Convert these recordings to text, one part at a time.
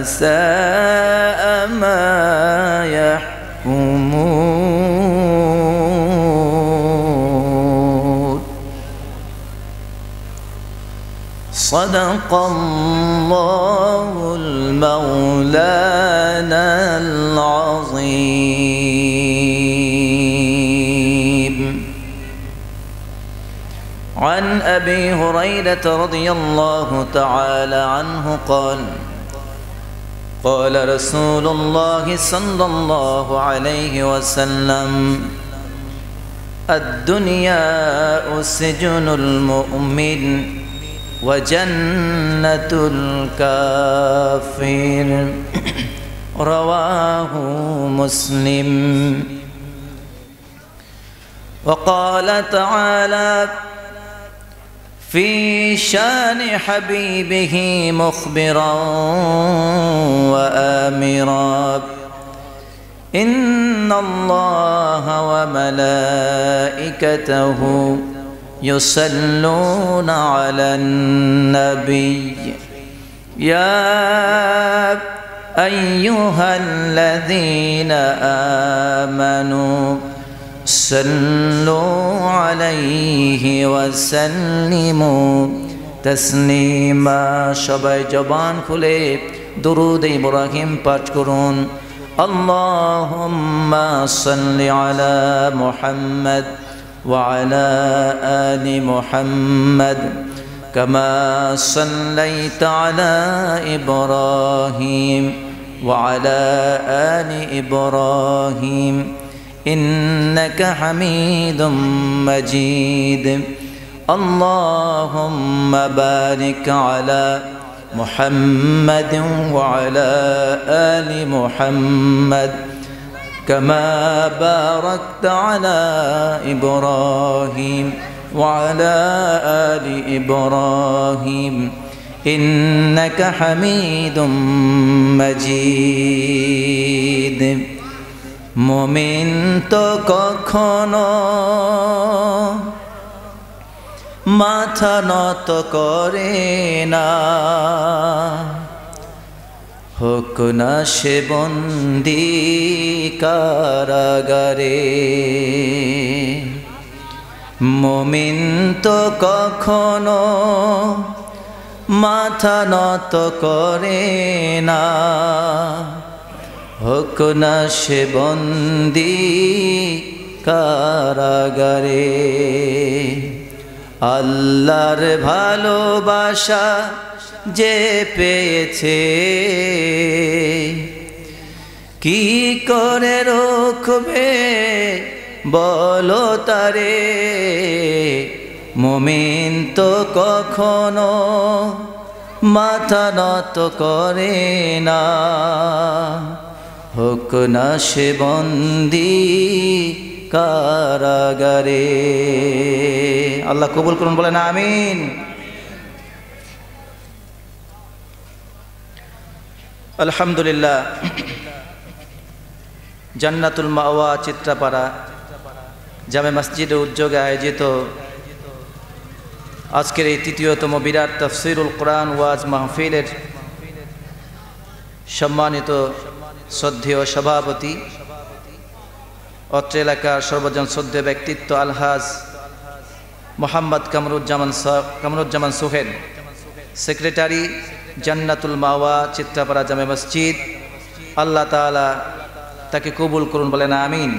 ساء ما يحكمون صدق الله المولانا العظيم. عن أبي هريرة رضي الله تعالى عنه قال قال رسول الله صلى الله عليه وسلم الدنيا سجن المؤمن وجنة الكافر رواه مسلم. وقال تعالى في شان حبيبه مخبرا وآمرا إن الله وملائكته يصلون على النبي يا أيها الذين آمنوا صلوا عليه وسلموا تسليما. সবাই জবান খুলে দুরূদ ইব্রাহিম পাঠ করুন। আল্লাহুম্মা সাল্লি আলা মুহাম্মাদ ওয়া আলা আলি মুহাম্মাদ কামা সাল্লাইতা আলা ইব্রাহিম ওয়া আলা আলি ইব্রাহিম إنك حميد مجيد. اللهم بارك على محمد وعلى آل محمد كما باركت على إبراهيم وعلى آل إبراهيم إنك حميد مجيد. মুমিন তো কখনো মাথা নত করে না, হোক না সে বন্দী কারাগারে। মুমিন তো কখনো মাথা নত করে না, হোক না সে বন্দী কারাগারে। আল্লাহর ভালোবাসা যে পেয়েছে কি করে রোখবে বলো তারে। মুমিন তো কখনো মাথা নত করে না, হোক না সে বন্দী কারাগারে। আল্লাহ কবুল করুন, বলেন আমিন। আলহামদুলিল্লাহ। জান্নাতুল মাওয়া চিত্রাপাড়া জামে মসজিদের উদ্যোগে আয়োজিত আজকের এই তৃতীয়তম বিরাট তাফসীরুল কোরআন ওয়াজ মাহফিলের সম্মানিত শ্রদ্ধেয় সভাপতি, অত্র এলাকার সর্বজন শ্রদ্ধেয় ব্যক্তিত্ব আলহাজ মোহাম্মদ কামরুজ্জামান সোহেল, সেক্রেটারি জান্নাতুল মাওয়া চিত্রাপাড়া জামে মসজিদ, আল্লাহ তাআলা তাকে কবুল করুন, বলেন আমিন।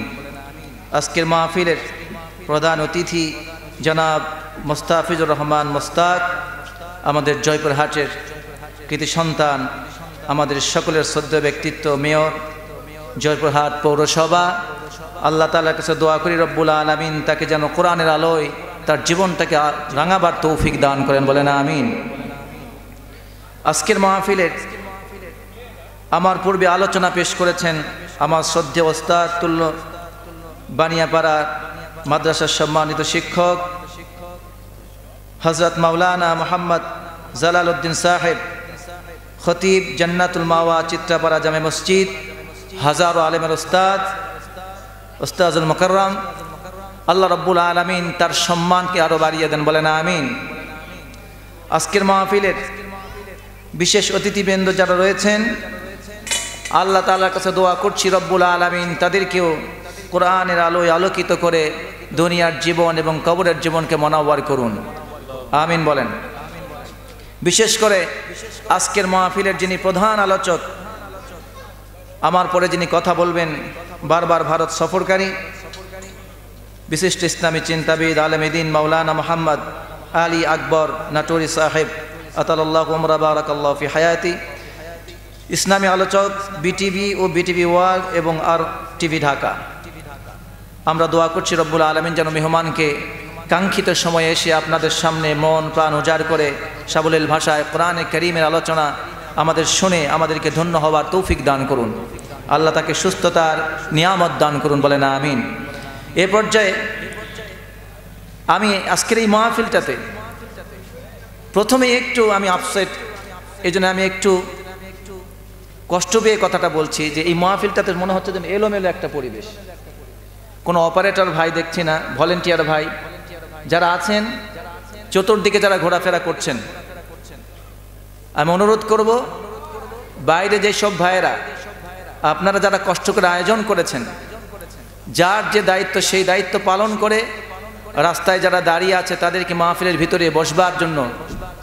আজকের মাহফিলের প্রধান অতিথি জনাব মোস্তাফিজুর রহমান মোস্তাক, আমাদের জয়পুরহাটের কৃতি সন্তান, আমাদের সকলের শ্রদ্ধেয় ব্যক্তিত্ব, মেয়র জয়পুরহাট পৌরসভা। আল্লাহ তাআলার কাছে দোয়া করি রব্বুল আলামিন তাকে যেন কোরআনের আলোয় তার জীবনটাকে রাঙাবার তৌফিক দান করেন, বলেন আমিন। আজকের মাহফিলের আমার পূর্বে আলোচনা পেশ করেছেন আমার শ্রদ্ধেয় ওস্তাদ তুল্য বানিয়াপাড়া মাদ্রাসার সম্মানিত শিক্ষক হযরত মাওলানা মোহাম্মদ জালালউদ্দিন সাহেব, খতিব জান্নাতুল মাওয়া চিত্রাপাড়া জামে মসজিদ, হাজারো আলেমের ওস্তাদ, ওস্তাজুল মুকাররম। আল্লাহ রাব্বুল আলামিন তার সম্মানকে আরো বাড়িয়ে দেন, বলেন আমিন। আজকের মাহফিলের বিশেষ অতিথিবৃন্দ যারা রয়েছেন, আল্লাহ তাআলার কাছে দোয়া করছি রব্বুল আলামিন তাদেরকেও কোরআনের আলোয় আলোকিত করে দুনিয়ার জীবন এবং কবরের জীবনকে মনোয়ার করুন, আমিন বলেন। বিশেষ করে আজকের মাহফিলের যিনি প্রধান আলোচক, আমার পরে যিনি কথা বলবেন, বারবার ভারত সফরকারী বিশিষ্ট ইসলামী চিন্তাবিদ আলেমদ্বীন মাওলানা মুহাম্মদ আলী আকবর নাটোরি সাহেব আতালাল্লাহু উমরা বারাকাল্লাহু ফি হায়াতি, ইসলামী আলোচক বিটিভি ও বিটিভি ওয়ার্ল্ড এবং আর টিভি ঢাকা। আমরা দোয়া করছি রব্বুল আলামিন যেন মেহমানকে কাঙ্ক্ষিত সময়ে এসে আপনাদের সামনে মন প্রাণ উজাড় করে সাবলীল ভাষায় কোরআনে কারীমের আলোচনা আমাদের শুনে আমাদেরকে ধন্য হওয়ার তৌফিক দান করুন। আল্লাহ তাকে সুস্থতার নিয়ামত দান করুন, বলেন আমিন। এ পর্যায়ে আমি আজকের এই মাহফিলটাতে প্রথমে একটু আমি আপসেট, এই জন্য আমি একটু কষ্ট পেয়ে কথাটা বলছি যে এই মাহফিলটাতে মনে হচ্ছে যেন এলোমেলো একটা পরিবেশ। কোনো অপারেটর ভাই দেখছি না, ভলেন্টিয়ার ভাই যারা আছেন চতুর্দিকে যারা ঘোরাফেরা করছেন, আমি অনুরোধ করব বাইরে যেসব ভাইয়েরা আপনারা যারা কষ্ট করে আয়োজন করেছেন, যার যে দায়িত্ব সেই দায়িত্ব পালন করে রাস্তায় যারা দাঁড়িয়ে আছে তাদেরকে মাহফিলের ভিতরে বসবার জন্য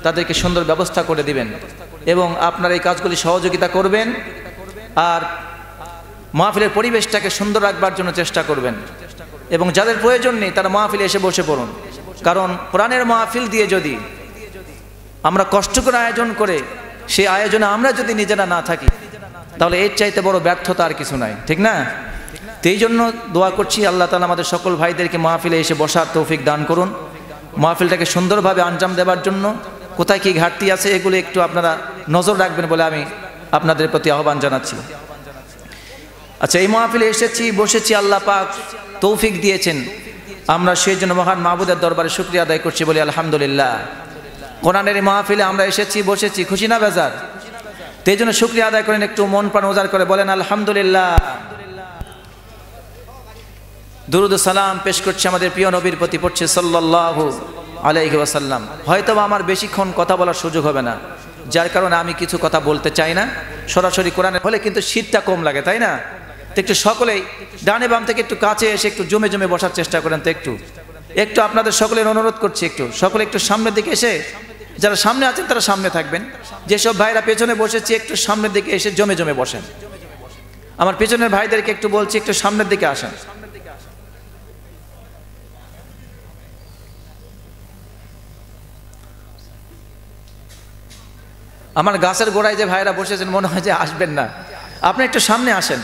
তাদেরকে সুন্দর ব্যবস্থা করে দিবেন এবং আপনারা এই কাজগুলি সহযোগিতা করবেন আর মাহফিলের পরিবেশটাকে সুন্দর রাখবার জন্য চেষ্টা করবেন এবং যাদের প্রয়োজন নেই তারা মাহফিলে এসে বসে পড়ুন। কারণ কোরআনের মাহফিল দিয়ে যদি আমরা কষ্ট করে আয়োজন করে সেই আয়োজনে আমরা যদি নিজেরা না থাকি তাহলে এর চাইতে বড় ব্যর্থতা আর কিছু নাই, ঠিক না? তো এই জন্য দোয়া করছি আল্লাহ তাআলা আমাদের সকল ভাইদেরকে মাহফিলে এসে বসার তৌফিক দান করুন, মাহফিলটাকে সুন্দরভাবে আঞ্জাম দেওয়ার জন্য কোথায় কি ঘাটতি আছে এগুলো একটু আপনারা নজর রাখবেন বলে আমি আপনাদের প্রতি আহ্বান জানাচ্ছি। আচ্ছা, এই মাহফিলে এসেছি বসেছি, আল্লাহ পাক তৌফিক দিয়েছেন, আমরা সেই জন্য মহান মাহবুদের দরবারে শুকরিয়া আদায় করছি বলি আলহামদুলিল্লাহ। কোরআনের মাহফিলে আমরা এসেছি বসেছি, খুশি না বেজার? তো এই জন্য শুকরিয়া আদায় করেন, একটু মন প্রাণ উজাড় করে বলেন আলহামদুলিল্লাহ। দুরুদ ও সালাম পেশ করছি আমাদের প্রিয় নবীর প্রতি, পড়ছে সাল্লাল্লাহু আলাইহি ওয়াসাল্লাম। হয়তো আমার বেশিক্ষণ কথা বলার সুযোগ হবে না, যার কারণে আমি কিছু কথা বলতে চাই না। সরাসরি কোরআনে হলে কিন্তু শীতটা কম লাগে, তাই না? তো একটু সকলেই ডানে বাম থেকে একটু কাছে এসে একটু জমে জমে বসার চেষ্টা করেন। তো একটু আপনাদের সকলের অনুরোধ করছি, সকলে একটু সামনের দিকে এসে, যারা সামনে আছেন তারা সামনে থাকবেন, যেসব ভাইরা পেছনে বসেছি একটু সামনের দিকে এসে জমে জমে বসেন। আমার পেছনের ভাইদেরকে একটু বলছি একটু সামনের দিকে আসেন। আমার গাছের গোড়ায় যে ভাইরা বসেছেন মনে হয় যে আসবেন না, আপনি একটু সামনে আসেন।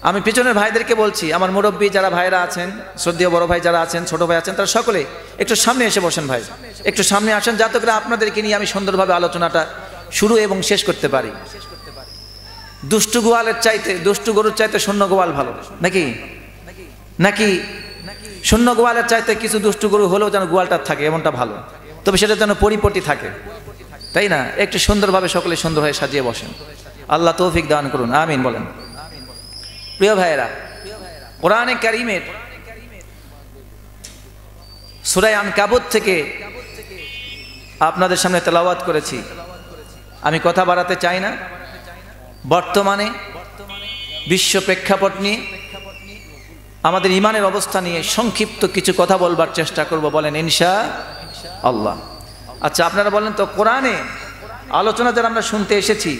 আমি পিছনের ভাইদেরকে বলছি, আমার মুরব্বী যারা ভাইরা আছেন, শ্রদ্ধেয় বড় ভাই যারা আছেন, ছোট ভাই আছেন, তারা সকলে একটু সামনে এসে বসেন। ভাই একটু সামনে আসেন, যাতে করে আপনাদেরকে নিয়ে আমি সুন্দরভাবে আলোচনাটা শুরু এবং শেষ করতে পারি। দুষ্টু গোয়ালের চাইতে, দুষ্টু গরুর চাইতে শূন্য গোয়াল ভালো নাকি? নাকি শূন্য গোয়ালের চাইতে কিছু দুষ্টু গরু হলেও যেন গোয়ালটা থাকে, এমনটা ভালো, তবে সেটা যেন পরিপটি থাকে, তাই না? একটু সুন্দরভাবে সকলে সুন্দর হয়ে সাজিয়ে বসেন, আল্লাহ তৌফিক দান করুন, আমিন বলেন। প্রিয় ভাইয়েরা, কোরআনে কারীমের সূরা আনকাবুত থেকে আপনাদের সামনে তেলাওয়াত করেছি। আমি কথা বাড়াতে চাই না। বর্তমানে বিশ্ব প্রেক্ষাপট নিয়ে, আমাদের ইমানের অবস্থা নিয়ে সংক্ষিপ্ত কিছু কথা বলবার চেষ্টা করব, বলেন ইনশাআল্লাহ। আচ্ছা, আপনারা বলেন তো, কোরআনে আলোচনা যারা আমরা শুনতে এসেছি,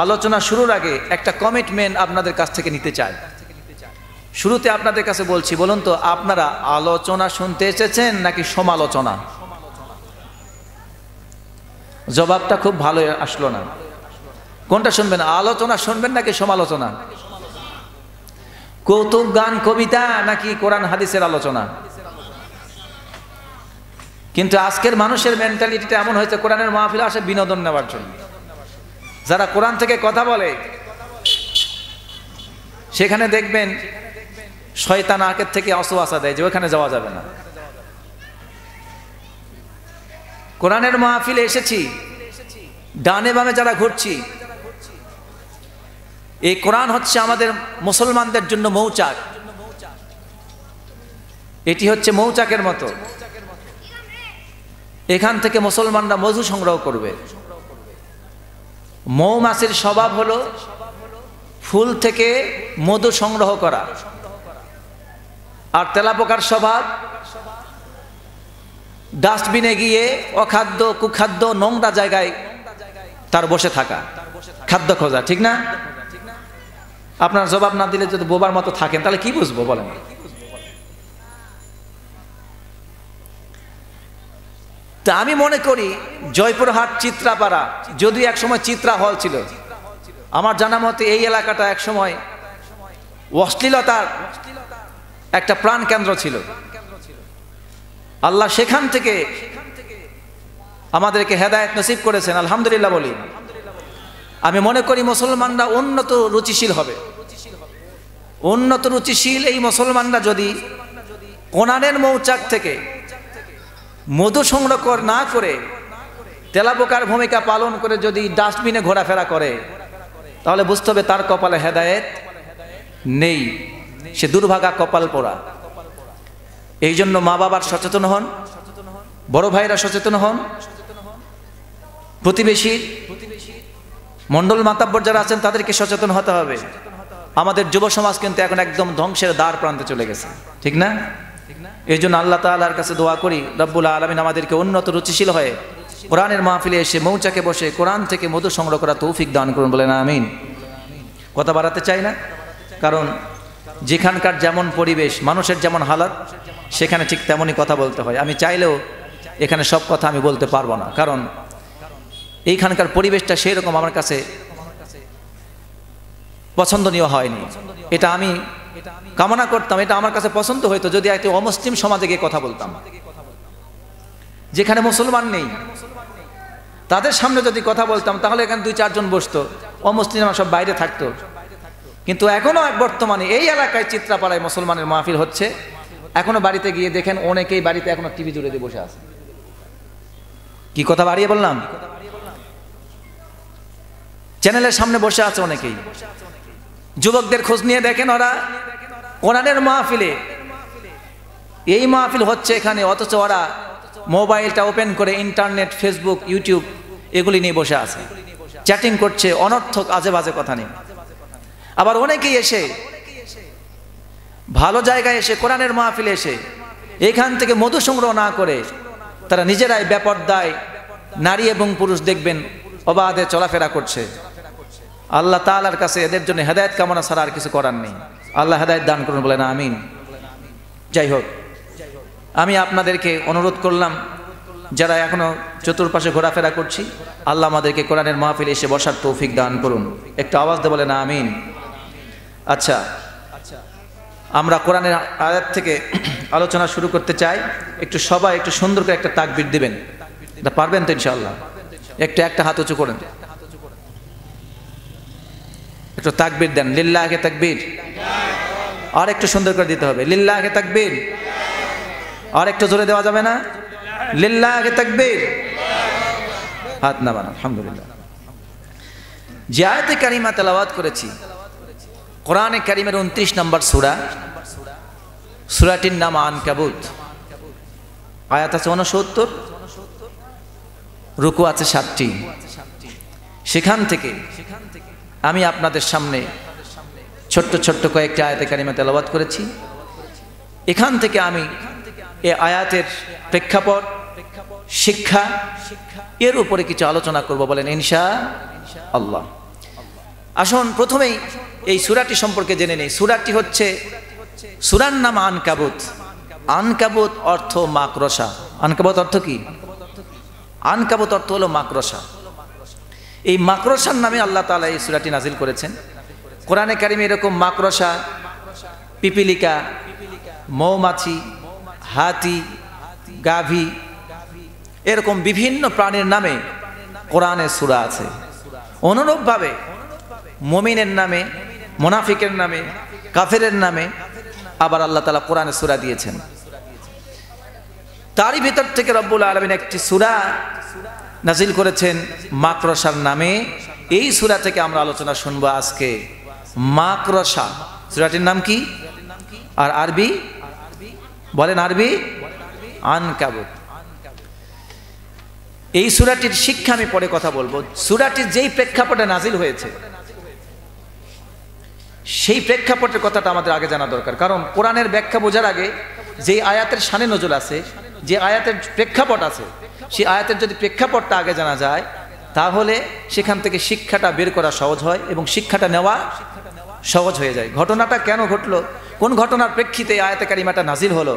আলোচনা শুরুর আগে একটা কমিটমেন্ট আপনাদের কাছ থেকে নিতে চাই। শুরুতে আপনাদের কাছে বলছি, বলুন তো আপনারা আলোচনা শুনতে এসেছেন নাকি সমালোচনা? জবাবটা খুব ভালো আসলো না। কোনটা শুনবেন, আলোচনা শুনবেন নাকি সমালোচনা? কৌতুক গান কবিতা নাকি কোরআন হাদিসের আলোচনা? কিন্তু আজকের মানুষের মেন্টালিটিটা এমন হয়েছে, কোরআনের মাহফিলে আসে বিনোদন নেওয়ার জন্য। যারা কোরআন থেকে কথা বলে সেখানে দেখবেন শয়তান আগের থেকে অসওয়াসা দেয় যে ওখানে যাওয়া যাবে না। কোরআনের মাহফিলে এসেছি, ডানে বামে যারা ঘুরছি, এই কোরআন হচ্ছে আমাদের মুসলমানদের জন্য মৌচাক। এটি হচ্ছে মৌচাকের মতো। এখান থেকে মুসলমানরা মধু সংগ্রহ করবে। মৌমাছির স্বভাব হলো ফুল থেকে মধু সংগ্রহ করা, আর তেলাপোকার স্বভাব ডাস্টবিনে গিয়ে অখাদ্য কুখাদ্য নোংরা জায়গায় তার বসে থাকা, খাদ্য খোঁজা, ঠিক না? আপনার জবাব না দিলে যদি বোবার মতো থাকেন তাহলে কি বুঝবো বলেন? তা আমি মনে করি জয়পুরহাট চিত্রাপাড়া, যদিও একসময় চিত্রা হল ছিল, আমার জানা মতে এই এলাকাটা একসময় অশ্লীলতার একটা প্রাণ কেন্দ্র ছিল। আল্লাহ সেখান থেকে আমাদেরকে হেদায়েত নসিব করেছেন, আলহামদুলিল্লাহ বলি। আমি মনে করি মুসলমানরা উন্নত রুচিশীল হবে। উন্নত রুচিশীল এই মুসলমানরা যদি কোরআনের মৌচাক থেকে মধু সংগ্রহ না করে তেলাপোকার ভূমিকা পালন করে যদি ডাস্টবিনে ঘোরাফেরা করে, তাহলে বুঝতে হবে তার কপালে হেদায়েত নেই, সে দুর্ভাগা কপাল পোড়া। এই জন্য মা বাবার সচেতন হন, বড় ভাইরা সচেতন হন, প্রতিবেশী মন্ডল মাতাব্বর যারা আছেন তাদেরকে সচেতন হতে হবে। আমাদের যুব সমাজ কিন্তু এখন একদম ধ্বংসের দ্বার প্রান্তে চলে গেছে, ঠিক না? এই জন্য আল্লাহ তাআলার কাছে দোয়া করি, রব্বুল আলামিন আমাদেরকে উন্নত রুচিশীল হয়ে কোরআনের মাহফিলে এসে মৌচাকে বসে কোরআন থেকে মধু সংগ্রহ করা তৌফিক দান করুন, বলেন আমিন। কথা বাড়াতে চাই না, কারণ যেখানকার যেমন পরিবেশ, মানুষের যেমন হালাত, সেখানে ঠিক তেমনই কথা বলতে হয়। আমি চাইলেও এখানে সব কথা আমি বলতে পারবো না, কারণ এইখানকার পরিবেশটা সেই রকম আমার কাছে পছন্দনীয় হয়নি। এটা আমি কামনা করতাম, এটা আমার কাছে পছন্দ হইতো যদি একটা অমুসলিম সমাজে গিয়ে কথা বলতাম, যেখানে মুসলমান নেই, তাদের সামনে যদি কথা বলতাম তাহলে এখানে 2-4 জন বসতো, অমুসলিমরা সব বাইরে থাকতো। কিন্তু এখনো বর্তমানে এই এলাকায় চিত্রাপাড়ায় মুসলমানের মাহফিল হচ্ছে, এখনো বাড়িতে গিয়ে দেখেন অনেকেই বাড়িতে এখনো টিভি জুড়ে দিয়ে বসে আছে। কি কথা বাড়িয়ে বললাম? চ্যানেলের সামনে বসে আছে অনেকেই। যুবকদের খোঁজ নিয়ে দেখেন, ওরা কোরআনের মাহফিলে, এই মাহফিল হচ্ছে এখানে, অথচ ওরা মোবাইলটা ওপেন করে ইন্টারনেট, ফেসবুক, ইউটিউব এগুলি নিয়ে বসে আছে, চ্যাটিং করছে, অনর্থক আজে বাজে কথা নিয়ে। আবার অনেকেই এসে ভালো জায়গায় এসে কোরআনের মাহফিলে এসে এখান থেকে মধু সংগ্রহ না করে তারা নিজেরাই বেপরদায় নারী এবং পুরুষ দেখবেন অবাধে চলাফেরা করছে। আল্লাহ তাআলার কাছে এদের জন্য হেদায়েত কামনা ছাড়া আর কিছু করার নেই। আল্লাহ হেদায়েত দান করুন, বলেন আমিন। যাই হোক, আমি আপনাদেরকে অনুরোধ করলাম, যারা এখনো চতুর্পাশে ঘোরাফেরা করছি, আল্লাহ আমাদেরকে কোরআনের মাহফিলে এসে বসার তৌফিক দান করুন। একটু আওয়াজ দিয়ে বলেন আমিন। আচ্ছা, আমরা কোরআনের আয়াত থেকে আলোচনা শুরু করতে চাই। একটু সবাই একটু সুন্দর করে একটা তাকবীর দিবেন, এটা পারবেন তো ইনশাআল্লাহ? একটা হাত উঁচু করেন, একটু তাকবীর দেন, লিল্লাহি তাকবীর। আর একটু সুন্দর করে দিতে হবে, লিল্লাহি তাকবীর। আর একটু জোরে দেওয়া যাবে না? লিল্লাহি তাকবীর। হাত নামান। আলহামদুলিল্লাহ। যে আয়াতে কারিমা তেলাওয়াত করেছি, কোরআনে কারিমের 29 নম্বর সূরা, সূরাটির নাম আনকাবুত। আয়াত আছে 69, রুকু আছে 7টি। সেখান থেকে আমি আপনাদের সামনে ছোট্ট ছোট্ট কয়েকটি আয়াতে কারিমা তেলাওয়াত করেছি। এখান থেকে আমি এই আয়াতের প্রেক্ষাপট, শিক্ষা, এর উপরে কিছু আলোচনা করব, বলেন ইনশাআল্লাহ। আসুন প্রথমেই এই সূরাটি সম্পর্কে জেনে নেই। সূরাটি হচ্ছে, সূরার নাম আনকাবুত। আনকাবুত অর্থ মাকড়সা। আনকাবুত অর্থ কি? আনকাবুত অর্থ হলো মাকড়সা। এই মাকড়সার নামে আল্লাহ তাআলা এই সূরাটি নাজিল করেছেন। কোরআনে কারিমে এরকম মাকড়সা, পিপিলিকা, মৌমাছি, হাতি, গাভী, এরকম বিভিন্ন প্রাণীর নামে কোরআনে সূরা আছে। অনুরূপভাবে মুমিনের নামে, মুনাফিকের নামে, কাফেরের নামে আবার আল্লাহ তাআলা কোরআনে সূরা দিয়েছেন। তারই ভিতর থেকে রব্বুল আলামিন একটি সূরা নাজিল করেছেন মাকড়সার নামে। এই সূরা থেকে আমরা আলোচনা শুনবো আজকে, মাকড়সা। সূরাটির নাম কি? আর আরবি বলেন, আরবি আনকাবুত। এই সূরাটির শিক্ষা আমি পরে কথা বলবো। সূরাটি যেই প্রেক্ষাপটে নাজিল হয়েছে সেই প্রেক্ষাপটের কথাটা আমাদের আগে জানা দরকার। কারণ কোরআনের ব্যাখ্যা বোঝার আগে যে আয়াতের শানে নজুল আছে, যে আয়াতের প্রেক্ষাপট আছে, সেই আয়াতের যদি প্রেক্ষাপটটা আগে জানা যায় তাহলে সেখান থেকে শিক্ষাটা বের করা সহজ হয় এবং শিক্ষাটা নেওয়া সহজ হয়ে যায়। ঘটনাটা কেন ঘটলো, কোন ঘটনার প্রেক্ষিতে আয়াতে কারিমাটা নাজিল হলো,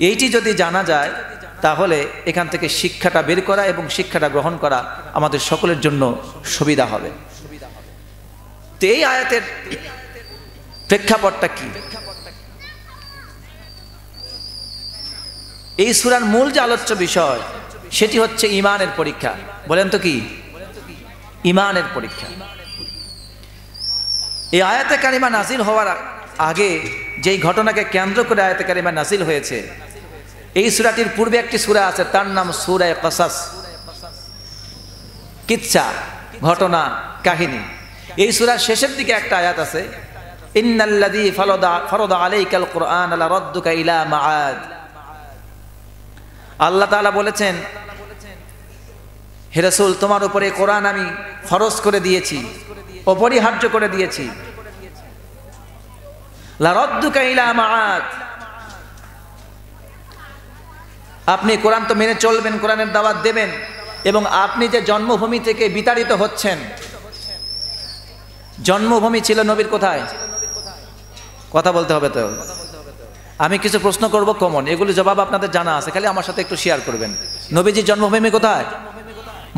এইটি যদি জানা যায় তাহলে এখান থেকে শিক্ষাটা বের করা এবং শিক্ষাটা গ্রহণ করা আমাদের সকলের জন্য সুবিধা হবে। তো এই আয়াতের প্রেক্ষাপটটা কি? এই সূরার মূল যে আলোচ্য বিষয় সেটি হচ্ছে ঈমানের পরীক্ষা। বলেন তো কি? ঈমানের পরীক্ষা। এই আয়াতে কারিমা নাজিল হওয়ার আগে যেই ঘটনাকে কেন্দ্র করে আয়াতে কারিমা নাজিল হয়েছে, এই সূরাটির পূর্বে একটি সূরা আছে, তার নাম সূরা কসাস, কিচ্ছা, ঘটনা, কাহিনী। এই সূরার শেষের দিকে একটা আয়াত আছে, ইন্নাল্লাযী ফারাদা আলাইকাল কুরআন লারাদ্দুকা ইলা মাআদ। আল্লাহ তাআলা বলেছেন, হে রাসূল, তোমার উপরে কোরআন আমি ফরজ করে দিয়েছি, অপরিহার্য করে দিয়েছি। লারাদ্দুকা ইলা মাআদ, আপনি কোরআন তো মেনে চলবেন, কোরআনের দাওয়াত দেবেন, এবং আপনি যে জন্মভূমি থেকে বিতাড়িত হচ্ছেন, জন্মভূমি ছিল নবীর কোথায়? কথা বলতে হবে তো। আমি কিছু প্রশ্ন করব কমন, এগুলো জবাব আপনাদের জানা আছে, খালি আমার সাথে একটু শেয়ার করবেন। নবীজির জন্মভূমি কোথায়?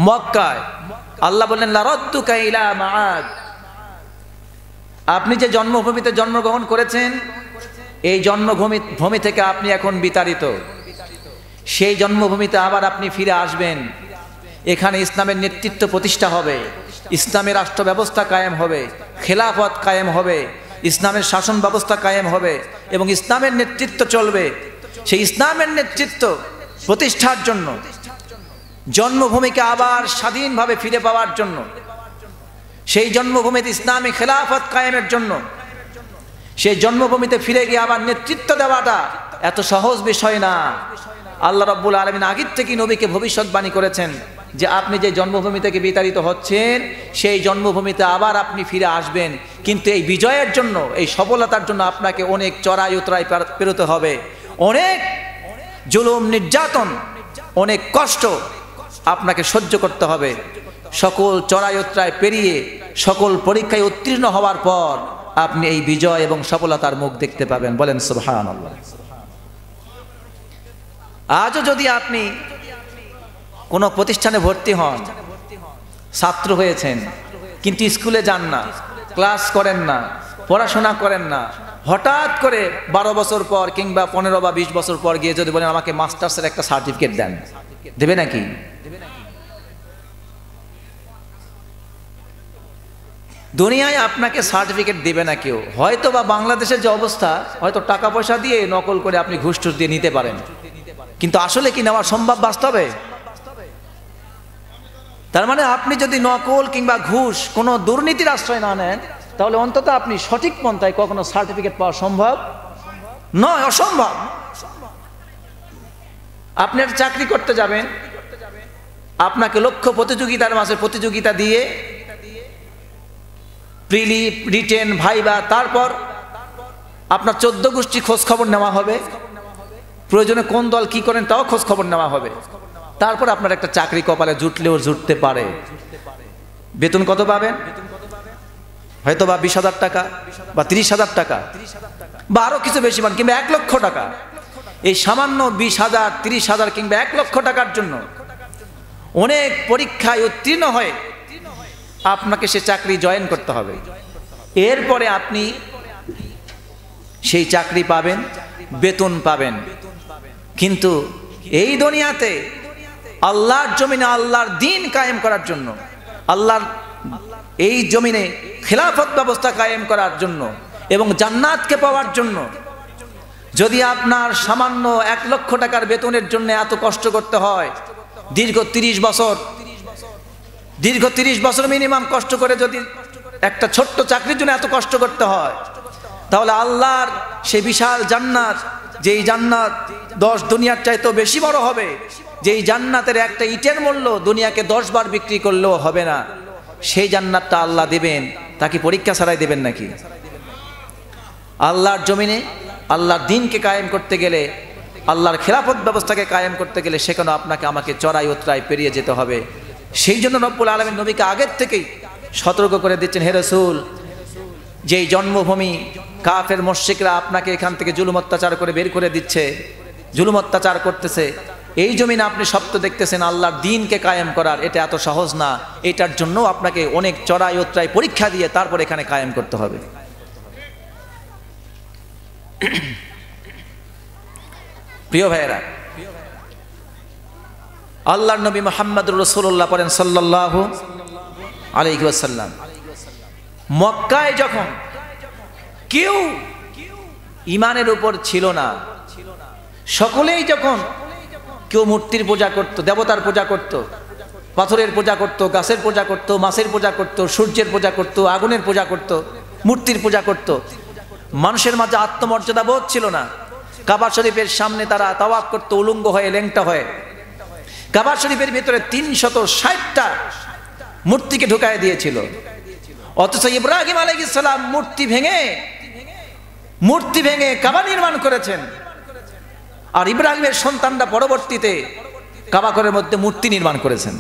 মক্কায়। আল্লাহ বললেন লারাদ্দুকা ইলা মাআদ, আপনি যে জন্মভূমিতে জন্মগ্রহণ করেছেন এই জন্মভূমি থেকে আপনি এখন বিতাড়িত, সেই জন্মভূমিতে আবার আপনি ফিরে আসবেন। এখানে ইসলামের নেতৃত্ব প্রতিষ্ঠা হবে, ইসলামের রাষ্ট্র ব্যবস্থা কায়েম হবে, খেলাফত কায়েম হবে, ইসলামের শাসন ব্যবস্থা কায়েম হবে এবং ইসলামের নেতৃত্ব চলবে। সেই ইসলামের নেতৃত্ব প্রতিষ্ঠার জন্য, জন্মভূমিকে আবার স্বাধীনভাবে ফিরে পাওয়ার জন্য, সেই জন্মভূমিতে ইসলামী খেলাফত কায়েমের জন্য, সেই জন্মভূমিতে ফিরে গিয়ে আবার নেতৃত্ব দেওয়াটা এত সহজ বিষয় না। আল্লাহ রাব্বুল আলামিন আগের থেকেই নবীকে ভবিষ্যৎবাণী করেছেন যে আপনি যে জন্মভূমি থেকে বিতাড়িত হচ্ছেন সেই জন্মভূমিতে আবার আপনি ফিরে আসবেন, কিন্তু এই বিজয়ের জন্য, এই সফলতার জন্য আপনাকে অনেক চড়াই উতরাই পেরোতে হবে, অনেক জুলুম নির্যাতন, অনেক কষ্ট আপনাকে সহ্য করতে হবে। সকল চড়াই উতরাই পেরিয়ে সকল পরীক্ষায় উত্তীর্ণ হওয়ার পর আপনি এই বিজয় এবং সফলতার মুখ দেখতে পাবেন। বলেন সুবহানাল্লাহ। আজও যদি আপনি কোনো প্রতিষ্ঠানে ভর্তি হন, ছাত্র হয়েছেন কিন্তু স্কুলে যান না, ক্লাস করেন না, পড়াশোনা করেন না, হঠাৎ করে 12 বছর পর কিংবা 15 বা 20 বছর পর গিয়ে যদি বলেন আমাকে মাস্টার্সের একটা সার্টিফিকেট দেন, দেবে নাকি? দুনিয়ায় আপনাকে সার্টিফিকেট দেবে না কেউ। হয়তো বা বাংলাদেশের যে অবস্থা, হয়তো টাকা পয়সা দিয়ে নকল করে আপনি ঘুষ টুস দিয়ে নিতে পারেন, কিন্তু আসলে কি নেওয়া সম্ভব বাস্তবে? তার মানে আপনি যদি নকল কিংবা ঘুষ, কোনো দুর্নীতির আশ্রয় না নেন, তাহলে অন্তত আপনি সঠিক পন্থায় কখনো সার্টিফিকেট পাওয়া সম্ভব নয়, অসম্ভব। আপনি একটা চাকরি করতে যাবেন, আপনাকে লক্ষ্য প্রতিযোগিতার মাঝে প্রতিযোগিতা দিয়ে প্রিলি, রিটেন, ভাইবা, তারপর আপনার 14 গোষ্ঠী খোঁজ খবর নেওয়া হবে, প্রয়োজনে কোন দল কি করেন তাও খোঁজ খবর নেওয়া হবে। তারপর আপনার একটা চাকরি কপালে জুটলেও জুটতে পারে। বেতন কত পাবেন? হয়তো বা 20,000 টাকা বা 30,000 টাকা বা আরো কিছু বেশি পান, কিংবা 1 লক্ষ টাকা। এই সামান্য 20,000, 30,000 কিংবা 1 লক্ষ টাকার জন্য অনেক পরীক্ষায় উত্তীর্ণ হয়ে আপনাকে সে চাকরি জয়েন করতে হবে। এরপরে আপনি সেই চাকরি পাবেন, বেতন পাবেন। কিন্তু এই দুনিয়াতে আল্লাহর জমিনে আল্লাহর দ্বীন কায়েম করার জন্য, আল্লাহর এই জমিনে খেলাফত ব্যবস্থা কায়েম করার জন্য এবং জান্নাতকে পাওয়ার জন্য যদি আপনার সামান্য 1 লক্ষ টাকার বেতনের জন্য এত কষ্ট করতে হয়, দীর্ঘ 30 বছর মিনিমাম কষ্ট করে যদি একটা ছোট্ট চাকরির জন্য এত কষ্ট করতে হয়, তাহলে আল্লাহর সেই বিশাল জান্নাত, যেই জান্নাত 10 দুনিয়ার চাইতেও বেশি বড় হবে, যেই জান্নাতের একটা ইটের মূল্য দুনিয়াকে 10 বার বিক্রি করলেও হবে না, সেই জান্নাতটা আল্লাহ দিবেন, তাকে পরীক্ষা ছাড়াই দেবেন নাকি? আল্লাহর জমিনে আল্লাহর দ্বীনকে কায়েম করতে গেলে, আল্লাহর খেলাফত ব্যবস্থাকে কায়েম করতে গেলে সেখানে আপনাকে আমাকে চড়াই উতরাই পেরিয়ে যেতে হবে। সেই জন্য রব্বুল আলামিন নবীকে আগের থেকেই সতর্ক করে দিচ্ছেন, হে রাসূল, যেই জন্মভূমি কাফের মুশরিকরা আপনাকে এখান থেকে জুলুম অত্যাচার করে বের করে দিচ্ছে, জুলুম অত্যাচার করতেছে, এই জমিনে আপনি স্বপ্ন দেখতেছেন আল্লাহর দ্বীনকে কায়েম করার, এটা এত সহজ না। এটার জন্য আপনাকে অনেক চড়াই উতরাই পরীক্ষা দিয়ে তারপর এখানে কায়েম করতে হবে। প্রিয় ভাইয়েরা, আল্লাহর নবী মুহাম্মদুর রাসূলুল্লাহ পড়েন সাল্লাল্লাহু আলাইহি ওয়াসাল্লাম, মক্কায় যখন কেউ ঈমানের উপর ছিল না, সকলেই যখন কেউ মূর্তির পূজা করত, দেবতার পূজা করত, পাথরের পূজা করত, গাছের পূজা করত, মাছের পূজা করত, সূর্যের পূজা করত, আগুনের পূজা করত, মূর্তির পূজা করত, মানুষের মাঝে আত্মমর্যাদা বোধ ছিল না। কাবা শরীফের সামনে তারা তাওয়াফ করত উলঙ্গ হয়ে, ল্যাংটা হয়ে। কাবা শরীফের ভিতরে 360টা মূর্তিকে ঢুকায় দিয়েছিল। অথচ ইব্রাহিম আলাইহিস সালাম মূর্তি ভেঙে কাবা নির্মাণ করেছেন। আর ইব্রাহিমের সন্তানরা পরবর্তীতে কাবা ঘরের মধ্যে মূর্তি নির্মাণ করেছেন।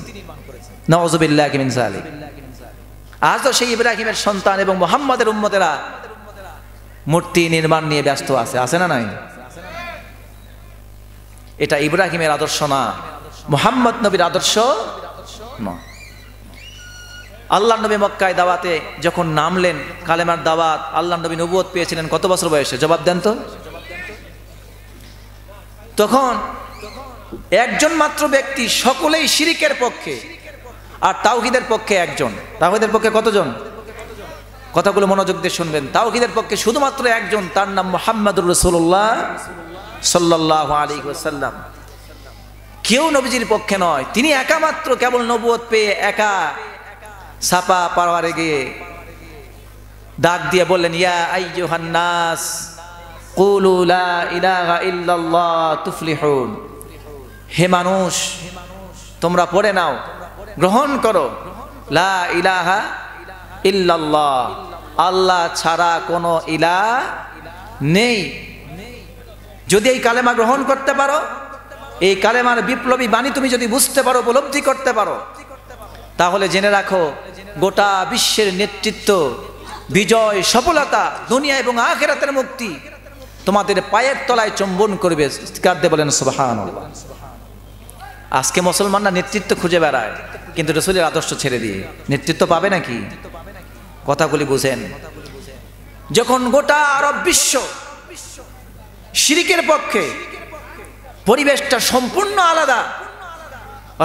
নাউযুবিল্লাহি মিন যালিক। আজও সেই ইব্রাহিমের সন্তান এবং মুহাম্মাদের উম্মতেরা মূর্তি নির্মাণ নিয়ে ব্যস্ত আছে না নাই? এটা ইব্রাহিমের আদর্শ না, মুহাম্মদ নবীর আদর্শ না। আল্লাহ নবী মক্কায় দাওয়াতে যখন নামলেন, কালেমার দাওয়াত, আল্লাহ নবী নবুয়ত পেয়েছিলেন কত বছর বয়সে? জবাব দেন তো। তখন একজন মাত্র ব্যক্তি, সকলেই শিরিকের পক্ষে আর তাওহীদের পক্ষে একজন। তাওহীদের পক্ষে কতজন? কথাগুলো মনোযোগ দিয়ে শুনবেন। তাওহীদের পক্ষে শুধুমাত্র একজন, তার নাম মুহাম্মদুর রাসূলুল্লাহ সাল্লাল্লাহু আলাইহি ওয়াসাল্লাম। কেউ নবীজির পক্ষে নয়, তিনি একা মাত্র কেবল নবুয়ত পেয়ে একা সাপা পাওয়ারে গিয়ে ডাক দিয়ে বললেন, ইয়া আইয়ুহান নাস কুলু লা ইলাহা ইল্লাল্লাহ তুফলিহুন। হে মানুষ, তোমরা পড়ে নাও, গ্রহণ করো, লা ইলাহা ইল্লাল্লাহ, আল্লাহ ছাড়া কোনো ইলাহ নেই। যদি এই কালেমা গ্রহণ করতে পারো, এই কালেমার বিপ্লবী বাণী তুমি যদি বুঝতে পারো, উপলব্ধি করতে পারো, তাহলে জেনে রাখো গোটা বিশ্বের নেতৃত্ব, বিজয়, সফলতা, দুনিয়া এবং আখিরাতের মুক্তি তোমাদের পায়ের তলায় চুম্বন করবে। চিৎকার দিয়ে বলেন সুবহানাল্লাহ। আজকে মুসলমানরা নেতৃত্ব খুঁজে বেড়ায়, কিন্তু রাসূলের আদর্শ ছেড়ে দিয়ে নেতৃত্ব পাবে নাকি? কথাগুলি বুঝেন। যখন গোটা আরব বিশ্ব শিরিকের পক্ষে, পরিবেশটা সম্পূর্ণ আলাদা,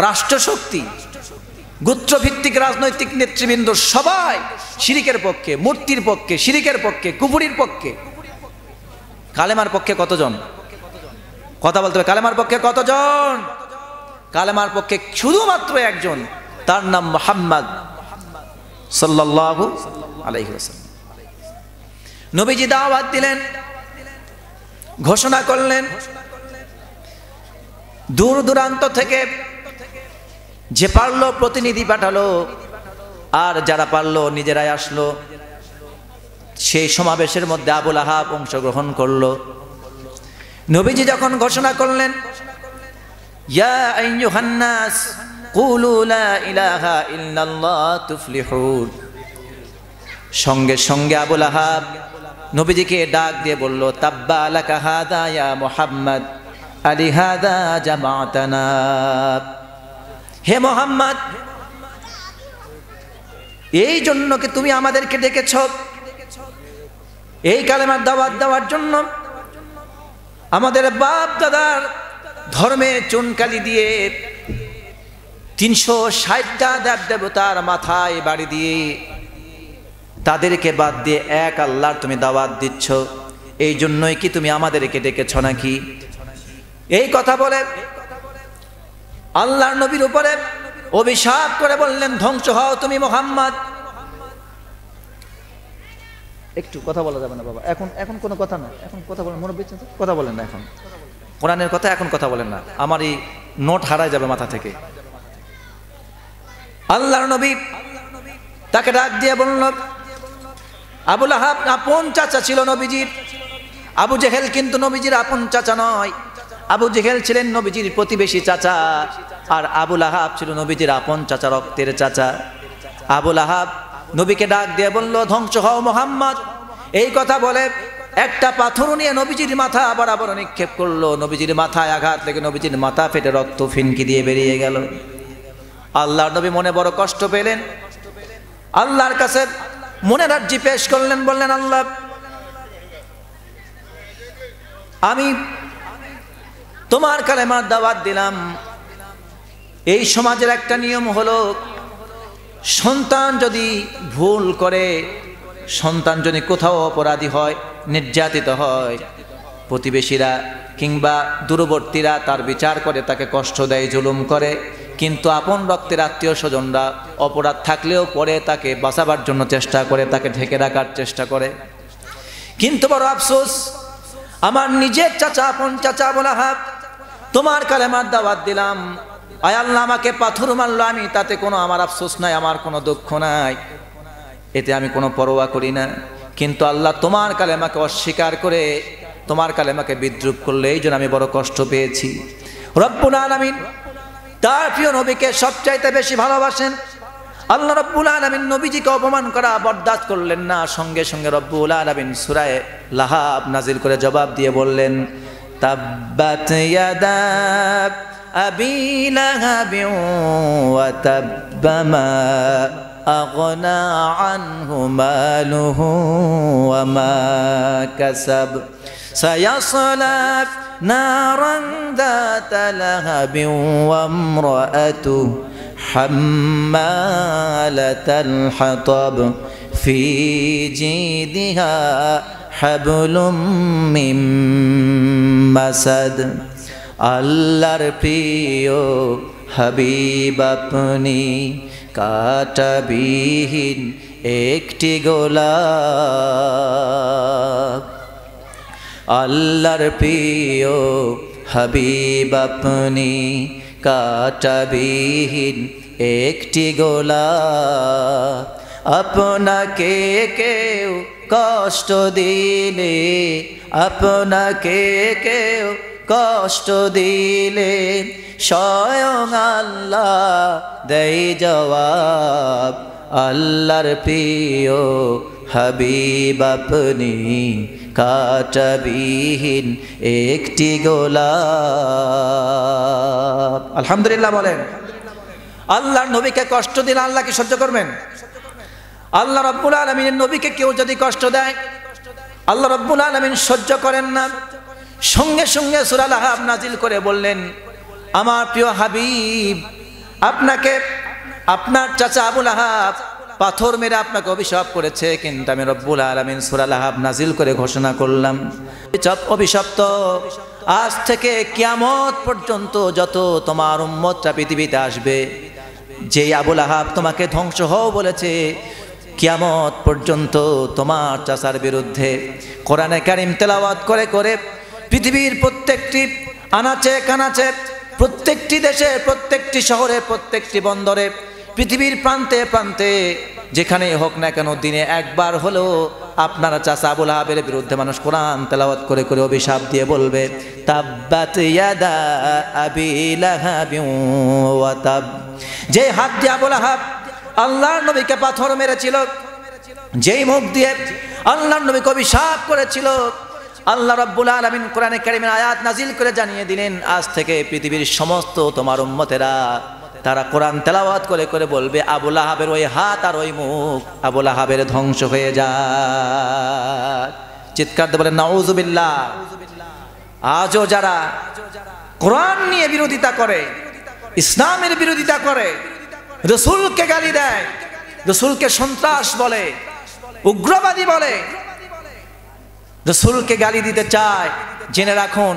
রাষ্ট্রশক্তি, গোত্রভিত্তিক রাজনৈতিক নেতৃবৃন্দ সবাই শিরিকের পক্ষে, মূর্তির পক্ষে, শিরিকের পক্ষে, কুফরির পক্ষে। কালেমার পক্ষে কতজন? কথা বলতে হবে। কালেমার পক্ষে কতজন? কালেমার পক্ষে শুধুমাত্র একজন, তার নাম মুহাম্মদ সাল্লাল্লাহু আলাইহি ওয়াসাল্লাম। নবীজি দাওয়াত দিলেন, ঘোষণা করলেন, দূর দূরান্ত থেকে যে পারলো প্রতিনিধি পাঠালো, আর যারা পারলো নিজেরাই আসলো। সেই সমাবেশের মধ্যে আবু লাহাব অংশগ্রহণ করলো। নবীজি যখন ঘোষণা করলেন, ইয়া আইয়ুহান নাস কুলু লা ইলাহা ইল্লাল্লাহ তুফলিহুন, সঙ্গে সঙ্গে আবু লাহাব নবীজিকে ডাক দিয়ে বলল, তাব্বা লাকা হাদা ইয়া মুহাম্মদ আলিহাদা জামাতানা। হে মুহাম্মদ, এই জন্য কি তুমি আমাদেরকে ডেকেছ? এই কালেমার দাওয়াত দেওয়ার জন্য? আমাদের বাপ দাদার ধর্মে চুনকালি দিয়ে 360টা দেব দেবতার মাথায় বাড়ি দিয়ে তাদেরকে বাদ দিয়ে এক আল্লাহর তুমি দাওয়াত দিচ্ছ, এই জন্যই কি তুমি আমাদেরকে ডেকেছ নাকি? এই কথা বলে আল্লাহর নবীর উপরে অভিশাপ করে বললেন, ধ্বংস হও তুমি মুহাম্মদ। একটু কথা বলা যাবে না বাবা, এখন কোনো কথা না, এখন কথা বলেন, মুরব্বি কথা বলেন না, এখন কোরআনের কথা, এখন কথা বলেন না। আমার এই নোট হারায় যাবে মাথা থেকে। আল্লাহর নবী তাকে ডাক দিয়ে বলল, আবু লাহাব আপন চাচা ছিল নবীজির। আবু জেহেল কিন্তু নবীজির আপন চাচা নয়। আবু জেহেল ছিলেন নবীজির প্রতিবেশী চাচা, আর আবু লাহাব ছিল নবীজির আপন চাচা, রক্তের চাচা। আবু লাহাব নবীকে ডাক দিয়ে বলল, ধ্বংস হও মুহাম্মদ। এই কথা বলে একটা পাথর নিয়ে নবীজির মাথা বরাবর নিক্ষেপ করলো। নবীজির মাথায় আঘাত লেগে নবীজির মাথা ফেটে রক্ত ফিনকি দিয়ে বেরিয়ে গেল। আল্লাহর নবী মনে বড় কষ্ট পেলেন। আল্লাহর কাছে মনের আর্জি পেশ করলেন, বললেন, আল্লাহ, আমি তোমার কালেমার দাওয়াত দিলাম। এই সমাজের একটা নিয়ম হলো, সন্তান যদি ভুল করে, সন্তান যদি কোথাও অপরাধী হয়, নির্যাতিত হয়, প্রতিবেশীরা কিংবা দূরবর্তীরা তার বিচার করে, তাকে কষ্ট দেয়, জুলুম করে। কিন্তু আপন রক্তের আত্মীয় স্বজনরা অপরাধ থাকলেও পরে তাকে বাঁচাবার জন্য চেষ্টা করে, তাকে ঢেকে রাখার চেষ্টা করে। কিন্তু বড় আফসোস, আমার নিজের চাচা, আপন চাচা আবু লাহাব, তোমার কালেমার দাওয়াত দিলাম, আয় আল্লাহ আমাকে পাথর মারলো, আমি তাতে কোনো আমার আফসোস নাই, আমার কোনো দুঃখ নাই, এতে আমি কোনো পরোয়া করি না। কিন্তু আল্লাহ তোমার কালেমাকে অস্বীকার করে তোমার কালেমাকে বিদ্রূপ করলে এই জন্য আমি বড় কষ্ট পেয়েছি। রব্বুল আলামিন তার প্রিয় নবীকে সবচাইতে বেশি ভালোবাসেন। আল্লাহ রব্বুল আলামিন নবীজিকে অপমান করা বরদাস্ত করলেন না। সঙ্গে সঙ্গে রব্বুল আলামিন সূরা লাহাব নাজিল করে জবাব দিয়ে বললেন, তাব্বাত ইয়াদা আবি লাহাবিন ওয়া তাব্বা মা আগনা আনহু মালুহু ওয়া মা কাসাব সায়াসলা নারান যাতা লাহাবিন ওয়া ইমরাআতুহু হাম্মালাতাল হাতাব ফি জিদিহা হাবলুম মিন মাসাদ। আল্লাহর প্রিয় হাবিব আপনি কাঁটাবিহীন একটি গোলাপ। আল্লাহর প্রিয় হাবিব আপনি কাঁটাবিহীন একটি গোলাপ। আপনাকে কেউ কষ্ট দিলে, আপনাকে কেউ কষ্ট দিলে স্বয়ং আল্লাহ দেয় জবাব। আল্লাহর প্রিয় হাবিব আপনি কাঁটাবিহীন একটি গোলাপ। আলহামদুলিল্লাহ বলেন। আল্লাহর নবীকে কষ্ট দিলে আল্লাহ কি সহ্য করবেন? আল্লাহ রব্বুল আলামিনের নবীকে কেউ যদি কষ্ট দেয়, আল্লাহ রব্বুল আলামিন সহ্য করেন না। সঙ্গে সঙ্গে সূরা লাহাব নাজিল করে বললেন, আমার প্রিয় হাবিব, আপনাকে আপনার চাচা আবু লাহাব পাথর মেরে আপনাকে অভিশাপ করেছে, কিন্তু আমি রব্বুল আলামিন সূরা লাহাব নাজিল করে ঘোষণা করলাম, অভিশপ্ত আজ থেকে কিয়ামত পর্যন্ত যত তোমার উম্মতরা পৃথিবীতে আসবে, যেই আবু লাহাব তোমাকে ধ্বংস হও বলেছে, কিয়ামত পর্যন্ত তোমার চাচার বিরুদ্ধে কোরআনে কারীম তেলাওয়াত করে করে পৃথিবীর প্রত্যেকটি আনাচে কানাচে, প্রত্যেকটি দেশে, প্রত্যেকটি শহরে, প্রত্যেকটি বন্দরে, পৃথিবীর প্রান্তে প্রান্তে যেখানে হোক না কেন দিনে একবার হলেও আপনারা চাচা আবু লাহাবের বিরুদ্ধে মানুষ কোরআন তেলাওয়াত করে করে অভিশাপ দিয়ে বলবে, তাব্বাত ইয়াদা আবি লাহাবিন ওয়া তাব। যে হাত দিয়ে আবু লাহাব আল্লাহর নবীকে পাথর মেরেছিল, যেই মুখ দিয়ে আল্লাহর নবীকে অভিশাপ করেছিল, আল্লাহ রাব্বুল আলামিন কোরআনে কারীমের আয়াত নাজিল করে জানিয়ে দিলেন, আজ থেকে পৃথিবীর সমস্ত তোমার উম্মতেরা তারা কোরআন তেলাওয়াত করে করে বলবে, আবু লাহাবের ওই হাত আর ওই মুখ আবু লাহাবের ধ্বংস হয়ে যায়। চিৎকার দিয়ে বলেন নাউযুবিল্লাহ। আজও যারা কোরআন নিয়ে বিরোধিতা করে, ইসলামের বিরোধিতা করে, রাসূলকে গালি দেয়, রাসূলকে সন্ত্রাস বলে, উগ্রবাদী বলে, রাসূলকে গালি দিতে চায়, জেনে রাখুন,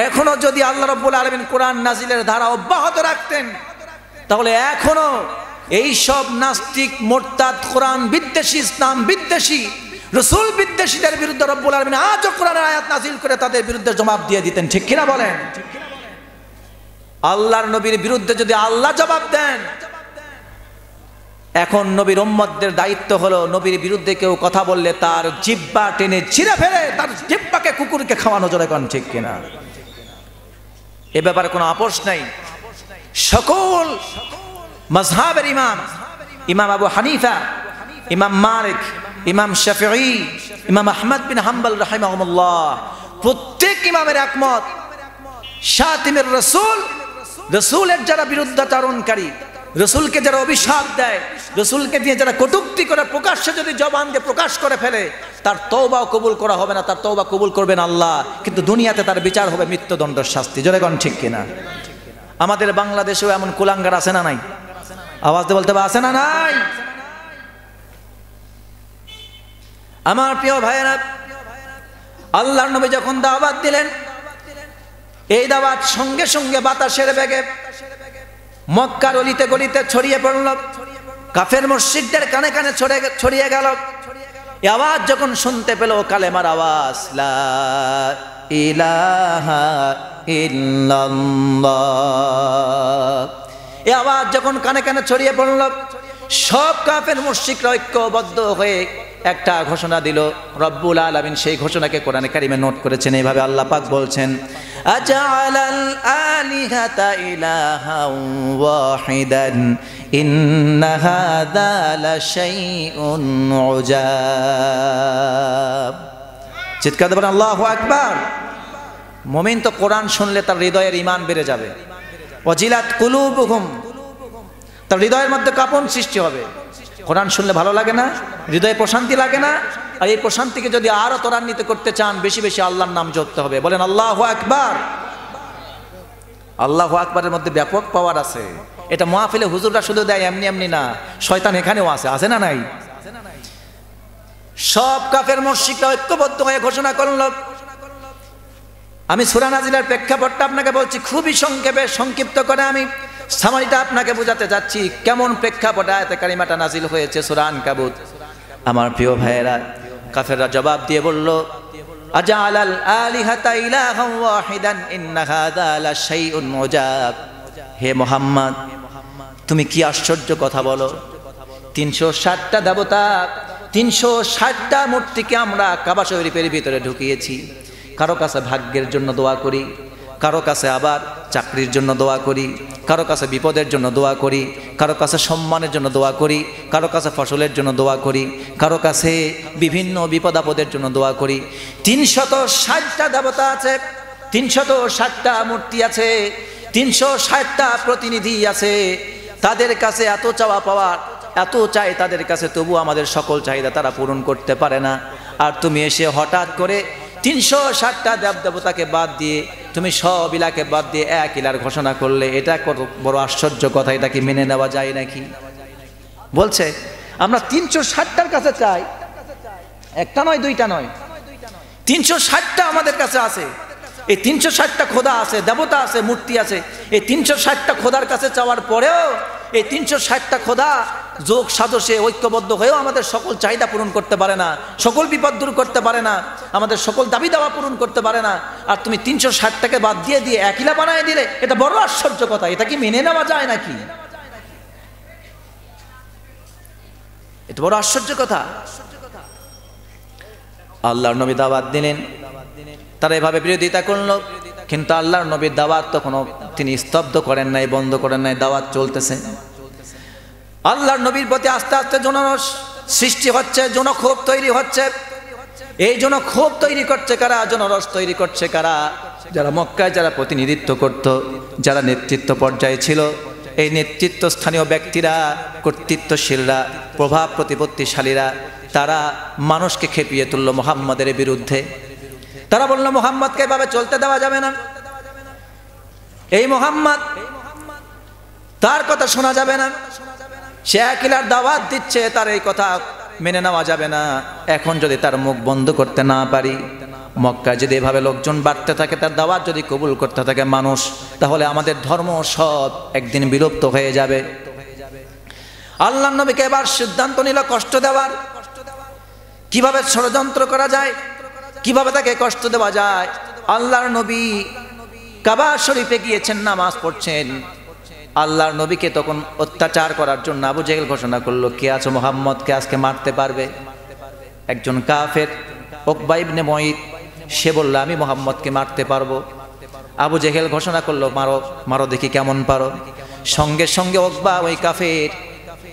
এখনো যদি আল্লাহ রাব্বুল আলামিন কোরআন নাজিলের ধারা অব্যাহত রাখতেন, তাহলে এখনো এই সব নাস্তিক, মোরতাদ, কোরআন বিদ্বেষী, ইসলাম বিদ্বেষী, রাসূল বিদ্বেষীদের বিরুদ্ধে রব্বুল আলামিন আজও কোরআনের আয়াত নাজিল করে তাদের বিরুদ্ধে জবাব দিয়ে দিতেন। ঠিক কিনা বলেন? আল্লাহর নবীর বিরুদ্ধে যদি আল্লাহ জবাব দেন, এখন নবীর উম্মতদের দায়িত্ব হলো নবীর বিরুদ্ধে কেউ কথা বললে তার জিহ্বা টেনে ছিঁড়ে ফেলে তার জিহ্বাকে কুকুরকে খাওয়ানো, জোরে কোন ঠিক কিনা? এ ব্যাপারে কোনো আপোষ নাই। সকল মাযহাবের ইমাম, ইমাম আবু হানিফা, ইমাম মালিক, ইমাম শাফিঈ, ইমাম আহমদ বিন হাম্বল রাহিমাহুল্লাহ, প্রত্যেক ইমামের একমত শাতিমের রাসূল, রাসূলের যারা বিরুদ্ধাচরণকারী, রাসূলকে যারা অভিশাপ দেয়, রাসূলকে দিয়ে যারা কটূক্তি করে প্রকাশ্যে যদি জবান দিয়ে প্রকাশ করে ফেলে, তার তওবাও কবুল করা হবে না, তার তওবা কবুল করবেন আল্লাহ, কিন্তু দুনিয়াতে তার বিচার হবে মৃত্যুদণ্ডের শাস্তি। জোরে কোন ঠিক কিনা? আমাদের বাংলাদেশেও এমন কুলাঙ্গার আছে না নাই? আওয়াজ দিয়ে বলতে হবে, আছে না নাই? আমার প্রিয় ভাইয়েরা, আল্লাহর নবী যখন দাওয়াত দিলেন, এই দাওয়াত সঙ্গে সঙ্গে বাতাসের বেগে মক্কার অলিতে গলিতে ছড়িয়ে পড়ল, কাফের মুশরিকদের কানে কানে ছড়িয়ে গেল। এই আওয়াজ যখন শুনতে পেল, কালেমার আওয়াজ, লা ইলাহা ইল্লাল্লাহ, এই আওয়াজ যখন কানে কানে ছড়িয়ে পড়ল, সব কাফের মুশরিকরা ঐক্যবদ্ধ হয়ে একটা ঘোষণা দিল। রব্বুল আলামিন সেই ঘোষণাকে কোরআনে কারিমে নোট করেছেন এইভাবে, আল্লাহ পাক বলছেন, আজআলাল আলিহাতা ইলাহান ওয়াহিদান ইন্না হাযা লাশাইউন উজাব। চিৎকার দেবেন আল্লাহু আকবার। মুমিন তো কোরআন শুনলে তার হৃদয়ের ঈমান বেড়ে যাবে। ওয়াজিলাত কুলুবুহুম, তার হৃদয়ের মধ্যে কাঁপন সৃষ্টি হবে। কোরআন শুনলে ভালো লাগে না? হৃদয়ে প্রশান্তি লাগে না? আর এই প্রশান্তিকে যদি আরো ত্বরান্বিত করতে চান, বেশি বেশি আল্লাহর নাম জপতে হবে। বলেন আল্লাহু আকবার। আল্লাহু আকবারের মধ্যে ব্যাপক পাওয়ার আছে। এটা মাহফিলে হুজুররা শুধু দেয় এমনি এমনি না, শয়তান এখানেও আছে, আছে না নাই? সব কাফের মুশরিকরা ঐক্যবদ্ধ হয়ে ঘোষণা করল। আমি সূরা নাজিলের প্রেক্ষাপটটা আপনাকে বলছি খুবই সংক্ষেপে, সংক্ষিপ্ত করে আমি সামারিটা আপনাকে বোঝাতে যাচ্ছি কেমন প্রেক্ষাপটে আয়াতে কারিমাটা নাজিল হয়েছে সূরা আনকাবুত। আমার প্রিয় ভাইয়েরা, কাফেররা জবাব দিয়ে বলল, আজআলাল আলিহাতা ইলাহান ওয়াহিদান ইন্না হাযা লাশাইউন উজাব। হে মুহাম্মদ, তুমি কি আশ্চর্য কথা বলো? 360টা দেবতা, 360টা মূর্তিকে আমরা কাবা শরীফের ভিতরে ঢুকিয়েছি। কারো কাছে ভাগ্যের জন্য দোয়া করি, কারো কাছে আবার চাকরির জন্য দোয়া করি, কারো কাছে বিপদের জন্য দোয়া করি, কারো কাছে সম্মানের জন্য দোয়া করি, কারো কাছে ফসলের জন্য দোয়া করি, কারো কাছে বিভিন্ন বিপদ আপদের জন্য দোয়া করি। 360টা দেবতা আছে, 360টা মূর্তি আছে, 360টা প্রতিনিধি আছে। তাদের কাছে এত চাওয়া পাওয়া, এত চাই তাদের কাছে, তবু আমাদের সকল চাহিদা তারা পূরণ করতে পারে না। আর তুমি এসে হঠাৎ করে 360টা দেবতাকে বাদ দিয়ে, তুমি সব ইলাকে বাদ দিয়ে এক ইলার ঘোষণা করলে, এটা কত বড় আশ্চর্য কথা, এটা কি মেনে নেওয়া যায় নাকি? বলছে আমরা 360টার কাছে চাই, একটা নয় দুইটা নয়, 360টা আমাদের কাছে আছে। এই 360টা খোদা আছে, দেবতা আছে, মূর্তি আছে। এই 360টা খোদার কাছে চাওয়ার পরেও এই 360টা খোদা যোগ সাজসে ঐক্যবদ্ধ হয়েও আমাদের সকল চাহিদা পূরণ করতে পারে না, সকল বিপদ দূর করতে পারে না, আমাদের সকল দাবি দাওয়া পূরণ করতে পারে না। আর তুমি 360টাকে বাদ দিয়ে দিয়ে একইলা বানায় দিলে, এটা বড় আশ্চর্য কথা। এটা কি মেনে নেওয়া যায় নাকি? এটা বড় আশ্চর্য কথা। আল্লাহর নবী দাওয়াত দিলেন, তারা এভাবে বিরোধিতা করলো, কিন্তু আল্লাহর নবীর দাওয়াত তখনও তিনি স্তব্ধ করেন নাই, বন্ধ করেন নাই, দাওয়াত চলতেছে। আল্লাহর নবীর প্রতি আস্তে আস্তে জনরস সৃষ্টি হচ্ছে, জনক্ষোভ তৈরি হচ্ছে। এই জনক্ষোভ তৈরি করছে কারা? জনরস তৈরি করছে কারা? যারা মক্কায় যারা প্রতিনিধিত্ব করত, যারা নেতৃত্ব পর্যায়ে ছিল, এই নেতৃত্ব স্থানীয় ব্যক্তিরা, কর্তৃত্বশীলরা, প্রভাব প্রতিপত্তিশালীরা, তারা মানুষকে খেপিয়ে তুলল মুহাম্মাদের বিরুদ্ধে। তারা বলল মুহাম্মদকে এভাবে চলতে দেওয়া যাবে না, এই মুহাম্মদ, তার কথা শোনা যাবে না। সে একইলার দাওয়াত দিচ্ছে, তার এই কথা মেনে নেওয়া যাবে না। এখন যদি তার মুখ বন্ধ করতে না পারি, মক্কায় যদি এভাবে লোকজন বাড়তে থাকে, তার দাওয়াত যদি কবুল করতে থাকে মানুষ, তাহলে আমাদের ধর্ম সব একদিন বিলুপ্ত হয়ে যাবে। আল্লাহর নবীকে এবার সিদ্ধান্ত নিল কষ্ট দেওয়ার। কিভাবে ষড়যন্ত্র করা যায়, কিভাবে তাকে কষ্ট দেওয়া যায়। আল্লাহর নবী কাবা শরীফে গিয়েছেন, নামাজ পড়ছেন। আল্লাহর নবীকে তখন অত্যাচার করার জন্য আবু জেহেল ঘোষণা করলো, কে আছো মুহাম্মদকে আজকে মারতে পারবে? একজন কাফের উকবা ইবনে মুঈত, সে বলল আমি মুহাম্মদকে মারতে পারবো। আবু জেহেল ঘোষণা করলো, মারো মারো দেখি কেমন পারো। সঙ্গে সঙ্গে উকবা ওই কাফের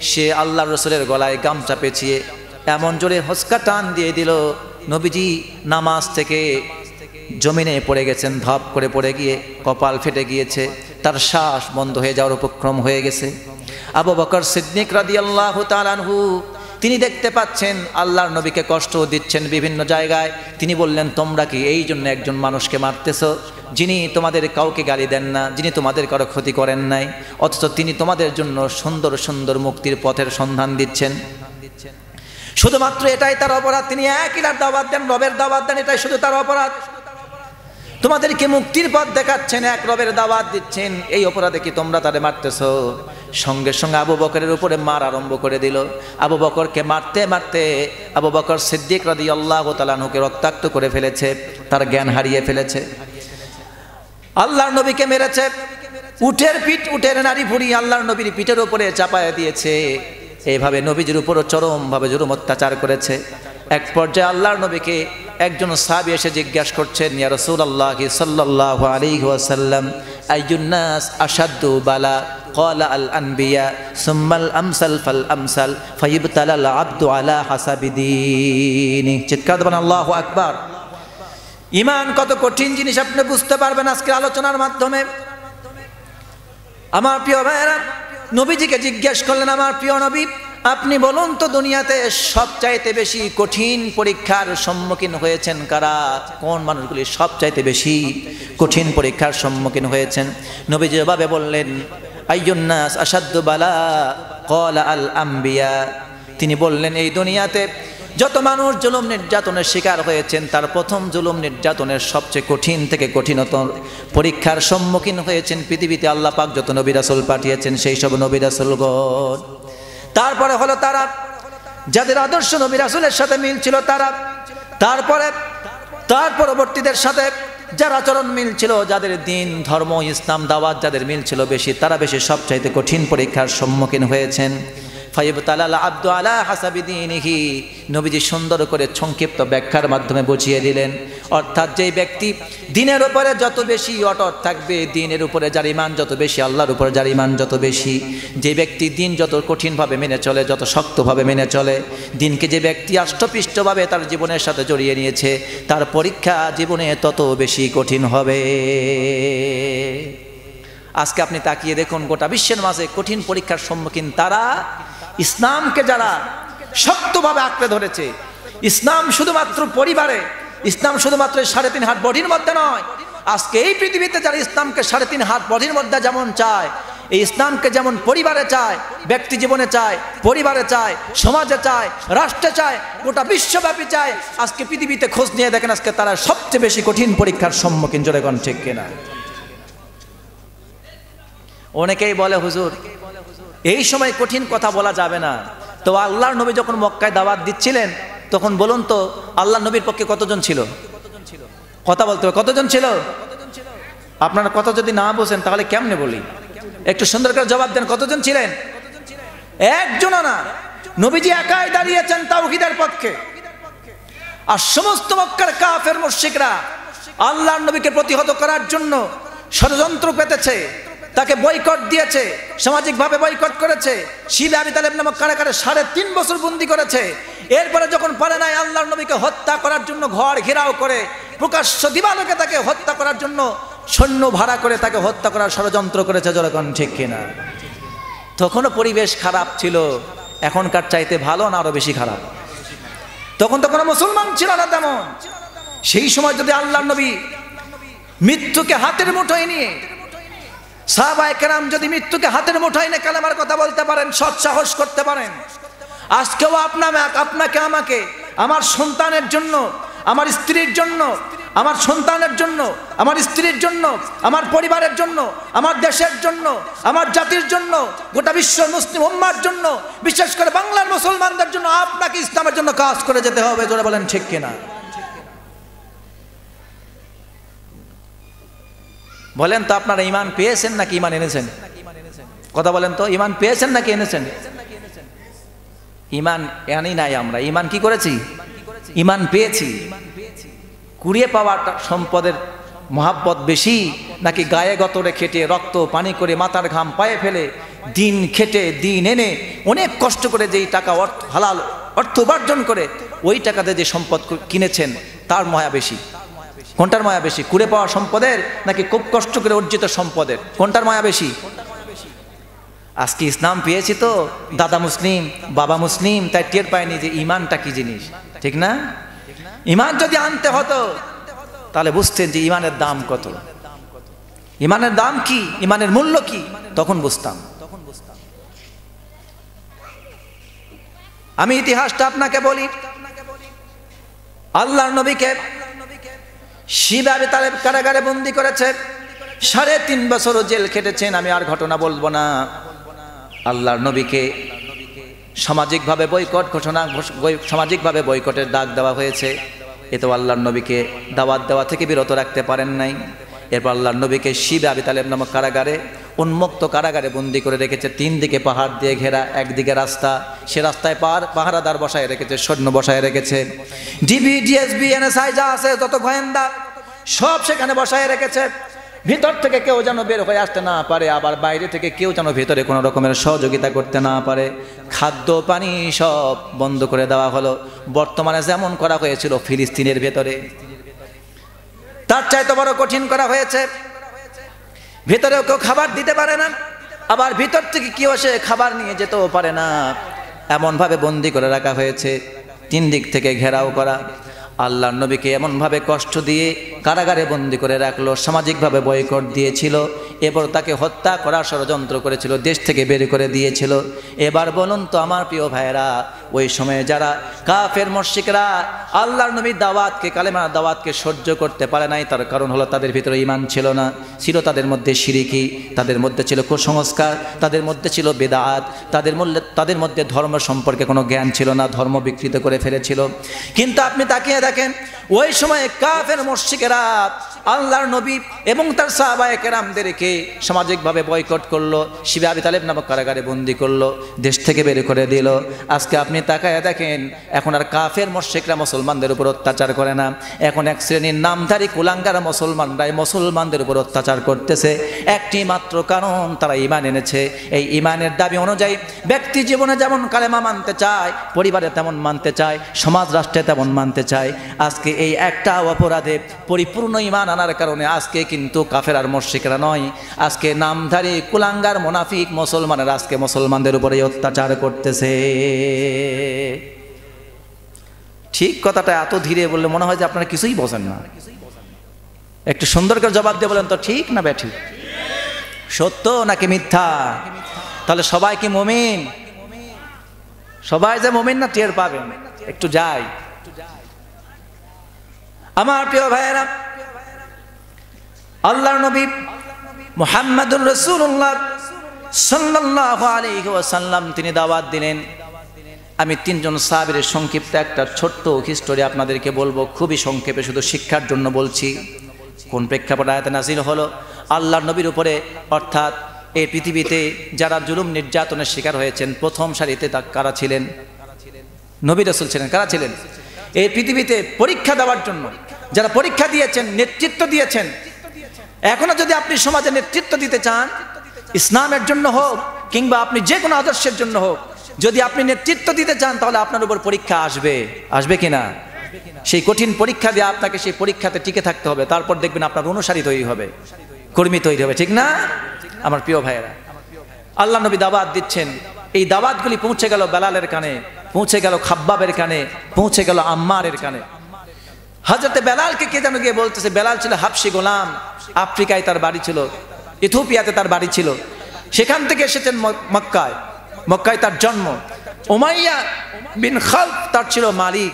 সে আল্লাহর রাসূলের গলায় গামছা পেঁচিয়ে এমন জোরে হস্কা টান দিয়ে দিল, নবীজি নামাজ থেকে জমিনে পড়ে গেছেন, ধপ করে পড়ে গিয়ে কপাল ফেটে গিয়েছে, তার শ্বাস বন্ধ হয়ে যাওয়ার উপক্রম হয়ে গেছে। আবু বকর সিদ্দিক রাদিয়াল্লাহু তাআলা আনহু তিনি দেখতে পাচ্ছেন আল্লাহর নবীকে কষ্ট দিচ্ছেন বিভিন্ন জায়গায়। তিনি বললেন, তোমরা কি এই জন্য একজন মানুষকে মারতেছ যিনি তোমাদের কাউকে গালি দেন না, যিনি তোমাদের কারো ক্ষতি করেন নাই, অথচ তিনি তোমাদের জন্য সুন্দর সুন্দর মুক্তির পথের সন্ধান দিচ্ছেন। শুধুমাত্র এটাই তার অপরাধ, তিনি এক ইলার দাওয়াত দেন, রবের দাওয়াত দেন, এটাই শুধু তার অপরাধ। তোমাদেরকে মুক্তির পথ দেখাচ্ছেন, এক রবের দাওয়াত দিচ্ছেন, এই অপরাধে কি তোমরা তারে মারতেছো? সঙ্গে সঙ্গে আবু বকরের উপরে মার আরম্ভ করে দিল। আবু বকরকে মারতে মারতে আবু বকর সিদ্দিক রাদিয়াল্লাহু তাআলা আনহুকে রক্তাক্ত করে ফেলেছে, তার জ্ঞান হারিয়ে ফেলেছে। আল্লাহর নবীকে মেরেছে, উটের পিঠ, উটের নাড়ি ভুড়ি আল্লাহর নবীর পিঠের উপরে চাপায়া দিয়েছে। এইভাবে নবীজির উপরও চরমভাবে জুলুম অত্যাচার করেছে। এক পর্যায়ে আল্লাহর নবীকে একজন সাহাবী এসে জিজ্ঞাসা করছেন, ইয়া রাসূলুল্লাহ সাল্লাল্লাহু আলাইহি ওয়াসাল্লাম, আইয়ুন নাস আশাদ্দু বালা? ক্বালা আল আনবিয়া সুম্মাল আমসাল ফাল আমসাল ফায়ুবতালাল আবদু আলা হাসাবি দীনি। চিৎকার দেবেন আল্লাহু আকবার। ঈমান কত কঠিন জিনিস আপনি বুঝতে পারবেন আজকের আলোচনার মাধ্যমে। আমার প্রিয় ভাইয়েরা, নবীজিকে জিজ্ঞেস করলেন, আমার প্রিয় নবী আপনি বলুন তো দুনিয়াতে সবচাইতে বেশি কঠিন পরীক্ষার সম্মুখীন হয়েছেন কারা? কোন মানুষগুলি সবচাইতে বেশি কঠিন পরীক্ষার সম্মুখীন হয়েছেন? নবীজি জবাবে বললেন, আইয়ুন নাস আশাদ্দু বালা? ক্বালা আল আম্বিয়া। তিনি বললেন, এই দুনিয়াতে যত মানুষ জুলুম নির্যাতনের শিকার হয়েছেন, তার প্রথম জুলুম নির্যাতনের সবচেয়ে কঠিন থেকে কঠিনতর পরীক্ষার সম্মুখীন হয়েছেন পৃথিবীতে আল্লাহ পাক যত নবী রাসূল পাঠিয়েছেন, সেই সব নবী রাসূলগণ। তারপরে হলো তারা যাদের আদর্শ নবী রাসূলের সাথে মিল ছিল তারা, তারপরে তার পরবর্তীদের সাথে যার আচরণ মিল ছিল, যাদের দিন ধর্ম ইসলাম দাওয়াত যাদের মিল ছিল বেশি, তারা বেশি সবচাইতে কঠিন পরীক্ষার সম্মুখীন হয়েছেন। ফায়ুবতালাল আবদু আলা হাসাবি দীনিহি। নবীজি সুন্দর করে সংক্ষিপ্ত ব্যাখ্যার মাধ্যমে বুঝিয়ে দিলেন, অর্থাৎ যেই ব্যক্তি দিনের উপরে যত বেশি অটট থাকবে, দিনের উপরে যার ঈমান যত বেশি, আল্লাহর উপরে যার ঈমান যত বেশি, যে ব্যক্তি দিন যত কঠিনভাবে মেনে চলে, যত শক্তভাবে মেনে চলে, দিনকে যে ব্যক্তি আষ্টপৃষ্টভাবে তার জীবনের সাথে জড়িয়ে নিয়েছে, তার পরীক্ষা জীবনে তত বেশি কঠিন হবে। আজকে আপনি তাকিয়ে দেখুন, গোটা বিশ্বের মাঝে কঠিন পরীক্ষার সম্মুখীন তারা, ইসলামকে যারা শক্তভাবে আঁকড়ে ধরেছে। ইসলাম শুধুমাত্র পরিবারে, ইসলাম শুধুমাত্র 3.5 হাত বডির মধ্যে নয়। আজকে এই পৃথিবীতে যারা ইসলামকে 3.5 হাত বডির মধ্যে যেমন চায়, এই ইসলামকে যেমন পরিবারে চায়, ব্যক্তি জীবনে চায়, পরিবারে চায়, সমাজে চায়, রাষ্ট্রে চায়, গোটা বিশ্বব্যাপী চায়, আজকে পৃথিবীতে খোঁজ নিয়ে দেখেন আজকে তারা সবচেয়ে বেশি কঠিন পরীক্ষার সম্মুখীন। জোরে কোন ঠিক কিনা? অনেকেই বলে, হুজুর এই সময় কঠিন কথা বলা যাবে না। তো আল্লাহর নবী যখন মক্কায় দাওয়াত দিচ্ছিলেন, তখন বলুন তো আল্লাহর নবীর পক্ষে কতজন ছিল? কথা বলতে হবে, কতজন ছিল? আপনারা কথা যদি না বোঝেন তাহলে কেমনে বলি? একটু সুন্দর করে জবাব দেন, কতজন ছিলেন? একজনও না। নবীজি একাই দাঁড়িয়েছেন তাওহীদের পক্ষে, আর সমস্ত মক্কার কাফের মুশরিকরা আল্লাহর নবীকে প্রতিহত করার জন্য ষড়যন্ত্র পেতেছে, তাকে বয়কট দিয়েছে, সামাজিকভাবে বয়কট করেছে। শিবে আবি তালেব নামক কারাগারে 3.5 বছর বন্দী করেছে। এরপরে যখন পারে নাই, আল্লাহর নবীকে হত্যা করার জন্য ঘর ঘেরাও করে প্রকাশ্য দিবালোকে তাকে হত্যা করার জন্য সৈন্য ভাড়া করে তাকে হত্যা করার ষড়যন্ত্র করেছে। যখন ঠিক কিনা? তখনও পরিবেশ খারাপ ছিল, এখনকার চাইতে ভালো না আরো বেশি খারাপ? তখন তো কোনো মুসলমান ছিল না তেমন। সেই সময় যদি আল্লাহর নবী মৃত্যুকে হাতের মুঠোয় নিয়ে, সাহাবায়ে কেরাম যদি মৃত্যুকে হাতের মুঠোয় নিয়ে কালেমার কথা বলতে পারেন, সৎ সাহস করতে পারেন, আজকেও আপনাকে আমাকে, আমার সন্তানের জন্য, আমার স্ত্রীর জন্য, আমার সন্তানের জন্য, আমার স্ত্রীর জন্য, আমার পরিবারের জন্য, আমার দেশের জন্য, আমার জাতির জন্য, গোটা বিশ্ব মুসলিম উম্মার জন্য, বিশেষ করে বাংলার মুসলমানদের জন্য আপনাকে ইসলামের জন্য কাজ করে যেতে হবে। জোরে বলেন ঠিক কিনা? বলেন তো আপনারা ঈমান পেয়েছেন নাকি ঈমান এনেছেন? কথা বলেন তো, ঈমান পেয়েছেন নাকি এনেছেন? ঈমান আনি নাই আমরা, ঈমান কি করেছি? ঈমান পেয়েছি। কুড়িয়ে পাওয়া সম্পদের মহাব্বত বেশি নাকি গায়ে গতরে খেটে রক্ত পানি করে মাথার ঘাম পায়ে ফেলে দিন খেটে দিন এনে অনেক কষ্ট করে যেই টাকা হালাল অর্থ উপার্জন করে ওই টাকাতে যে সম্পদ কিনেছেন তার মায়া বেশি? কোনটার মায়া বেশি? কুড়ে পাওয়া সম্পদের নাকি খুব কষ্ট করে অর্জিত সম্পদের? কোনটার মায়া বেশি? আজকে ইসলাম পেয়েছি তো দাদা মুসলিম বাবা মুসলিম, তাই টের পায়নি যে ঈমানটা কি জিনিস, ঠিক না? ঈমান যদি আনতে হতো তাহলে বুঝতেন যে ঈমানের দাম কত, ঈমানের দাম কি, ঈমানের মূল্য কি, তখন বুঝতাম। আমি ইতিহাসটা আপনাকে বলি। আল্লাহর নবীকে শিবা আবি তালেব কারাগারে বন্দী করেছে, 3.5 বছর জেল খেটেছেন। আমি আর ঘটনা বলবো না। আল্লাহর নবীকে সামাজিকভাবে বয়কটের ডাক দেওয়া হয়েছে। এতে আল্লাহর নবীকে দাওয়াত দেওয়া থেকে বিরত রাখতে পারেন নাই। এরপর আল্লাহর নবীকে শিবা আবি তালেব নামক কারাগারে, উন্মুক্ত কারাগারে বন্দী করে রেখেছে। 3 দিকে পাহাড় দিয়ে ঘেরা, একদিকে রাস্তা, সে রাস্তায় পাহারাদার বসায় রেখেছে, সৈন্য বসায় রেখেছে। ডিবি, ডিএসবি, এনএসআই যা আছে যত গোয়েন্দা সব সেখানে বসায় রেখেছে। ভিতর থেকে কেউ যেন বের হয়ে আসতে না পারে, আবার বাইরে থেকে কেউ যেন ভিতরে কোনো রকমের সহযোগিতা করতে না পারে। খাদ্য পানি সব বন্ধ করে দেওয়া হলো। বর্তমানে যেমন করা হয়েছিল ফিলিস্তিনের ভেতরে, তার চাইতে বড় কঠিন করা হয়েছে। ভেতরেও কেউ খাবার দিতে পারে না, আবার ভিতর থেকে কেউ এসে খাবার নিয়ে যেতেও পারে না। এমনভাবে বন্দি করে রাখা হয়েছে, 3 দিক থেকে ঘেরাও করা। আল্লাহর নবীকে এমনভাবে কষ্ট দিয়ে কারাগারে বন্দি করে রাখলো, সামাজিকভাবে বয়কট দিয়েছিল, এবার তাকে হত্যা করার ষড়যন্ত্র করেছিল, দেশ থেকে বের করে দিয়েছিল। এবার বলুন তো আমার প্রিয় ভাইরা, ওই সময়ে যারা কাফের মুশরিকরা আল্লাহর নবীর দাওয়াতকে, কালেমার দাওয়াতকে সহ্য করতে পারে নাই, তার কারণ হলো তাদের ভিতরে ঈমান ছিল না, ছিল তাদের মধ্যে শিরকি, তাদের মধ্যে ছিল কুসংস্কার, তাদের মধ্যে ছিল বিদআত, তাদের মধ্যে ধর্ম সম্পর্কে কোনো জ্ঞান ছিল না, ধর্ম বিকৃত করে ফেলেছিল। কিন্তু আপনি তাকিয়ে দেখেন, ওই সময়ে কাফের মুশরিকেরা আল্লাহর নবী এবং তার সাহাবায়ে কেরামদেরকে সামাজিকভাবে বয়কট করলো, শিবা আবি তালেব নামক কারাগারে বন্দী করলো, দেশ থেকে বের করে দিল। আজকে আপনি তাকায় দেখেন, এখন আর কাফের মুশরিকরা মুসলমানদের উপর অত্যাচার করে না। এখন এক শ্রেণীর নামধারী কুলাঙ্গার মুসলমানরাই মুসলমানদের উপর অত্যাচার করতেছে। একটি মাত্র কারণ, তারা ঈমান এনেছে। এই ঈমানের দাবি অনুযায়ী ব্যক্তি জীবনে যেমন কালেমা মানতে চায়, পরিবারে তেমন মানতে চায়, সমাজ রাষ্ট্রে তেমন মানতে চায়। আজকে এই একটা অপরাধে পরিপূর্ণ ঈমান আনার কারণে আজকে কিন্তু কাফের আর মুশরিকরা নয়, আজকে নামধারী কুলাঙ্গার মুনাফিক মুসলমানেরা আজকে মুসলমানদের উপরে অত্যাচার করতেছে। ঠিক কথাটা এত ধীরে বললে মনে হয় যে আপনারা কিছুই বোঝেন না। একটু সুন্দর করে জবাব দিয়ে বলেন তো, ঠিক না ব্যাঠিক, সত্য নাকি মিথ্যা? তাহলে সবাই কি মুমিন? সবাই যে মুমিন না টের পাবেন একটু যাই। আমার প্রিয় ভাইয়েরা, আল্লাহর নবী মুহাম্মদুর রাসূলুল্লাহ সাল্লাল্লাহু আলাইহি ওয়াসাল্লাম তিনি দাওয়াত দিলেন। আমি 3 জন সাহাবীর সংক্ষিপ্ত একটা ছোট্ট হিস্টোরি আপনাদেরকে বলবো, খুবই সংক্ষেপে, শুধু শিক্ষার জন্য বলছি। কোন প্রেক্ষাপটে আয়াত নাযিল হলো? আল্লাহর নবীর উপরে, অর্থাৎ এই পৃথিবীতে যারা জুলুম নির্যাতনের শিকার হয়েছেন, প্রথম সারিতে তা কারা ছিলেন? নবী রাসূল ছিলেন। কারা ছিলেন? এই পৃথিবীতে পরীক্ষা দেওয়ার জন্য যারা পরীক্ষা দিয়েছেন, নেতৃত্ব দিয়েছেন। এখনো যদি আপনি সমাজে নেতৃত্ব দিতে চান, ইসলামের জন্য হোক কিংবা আপনি যে কোনো আদর্শের জন্য হোক, যদি আপনি নেতৃত্ব দিতে চান তাহলে আপনার উপর পরীক্ষা আসবে। আসবে কিনা? সেই কঠিন পরীক্ষা দিয়ে আপনাকে সেই পরীক্ষাতে টিকে থাকতে হবে। তারপর দেখবেন আপনার অনুসারী তৈরি হবে, কর্মী তৈরি হবে, ঠিক না আমার প্রিয় ভাইয়েরা? আল্লাহ নবী দাওয়াত দিচ্ছেন। এই দাওয়াতগুলি পৌঁছে গেল বেলালের কানে, পৌঁছে গেল খাব্বাবের কানে, পৌঁছে গেল আম্মারের কানে। হযরতে বেলালকে কে যেন গিয়ে বলতেছে, বেলাল ছিল হাবশি গোলাম, আফ্রিকায় তার বাড়ি ছিল, ইথিওপিয়াতে তার বাড়ি ছিল, সেখান থেকে এসেছেন মক্কায়, মক্কায় তার জন্ম। উমাইয়া বিন খালফ তার ছিল মালিক।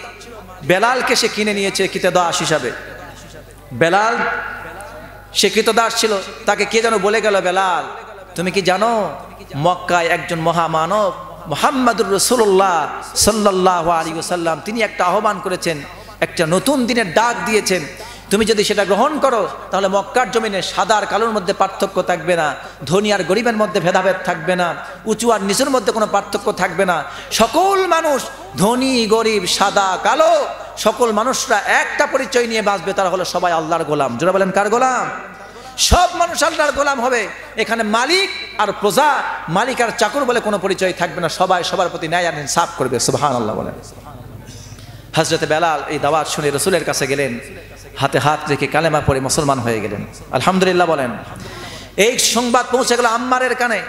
বেলালকে সে কিনে নিয়েছে কৃতদাস হিসাবে। বেলাল সে কৃতদাস ছিল, তাকে কে যেন বলে গেল, বেলাল তুমি কি জানো মক্কায় একজন মহামানব মুহাম্মদুর রাসূলুল্লাহ সাল্লাল্লাহু আলাইহি ওয়াসাল্লাম তিনি একটা আহ্বান করেছেন, একটা নতুন দিনের ডাক দিয়েছেন। তুমি যদি সেটা গ্রহণ করো তাহলে মক্কার জমিনে সাদা আর কালোর মধ্যে পার্থক্য থাকবে না, ধনী আর গরিবের মধ্যে ভেদাভেদ থাকবে না, উঁচু আর নিচুর মধ্যে কোনো পার্থক্য থাকবে না। সকল মানুষ ধনী গরিব সাদা কালো সকল মানুষরা একটা পরিচয় নিয়ে বাঁচবে, তারা হলো সবাই আল্লাহর গোলাম। যারা বলেন কার গোলাম? সব মানুষ আল্লাহর গোলাম হবে। এখানে মালিক আর প্রজা, মালিক আর চাকর বলে কোনো পরিচয় থাকবে না, সবাই সবার প্রতি ন্যায় আর ইনসাফ করবে। সুবহানাল্লাহ বলেন। হযরত বেলাল এই দাওয়াত শুনে রাসূলের কাছে গেলেন, হাতে হাত রেখে কালেমা পড়ে মুসলমান হয়ে গেলেন। আলহামদুলিল্লাহ বলেন। এই সংবাদ পৌঁছে গেল আম্মারের কানে।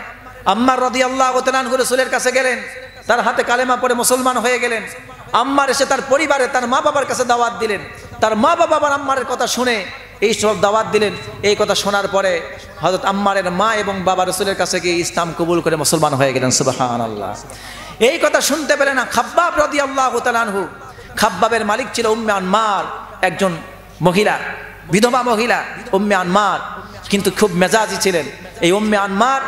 আম্মার রাদিয়াল্লাহু তাআলা আনহু রাসূলের কাছে গেলেন, তার হাতে কালেমা পড়ে মুসলমান হয়ে গেলেন। আম্মার এসে তার পরিবারে তার মা বাবার কাছে দাওয়াত দিলেন। তার মা বাবা আবার আম্মারের কথা শুনে এই সব দাওয়াত দিলেন। এই কথা শোনার পরে হযরত আম্মারের মা এবং বাবা রাসূলের কাছে গিয়ে ইসলাম কবুল করে মুসলমান হয়ে গেলেন। সুবহানাল্লাহ। এই কথা শুনতে পেলেন না খাব্বাব রাদিয়াল্লাহু তাআলা আনহু। খাব্বাবের মালিক ছিল উম্মে আনমার, একজন মহিলা, বিধবা মহিলা উম্মে আনমার, কিন্তু খুব মেজাজি ছিলেন। এই উম্মে আনমার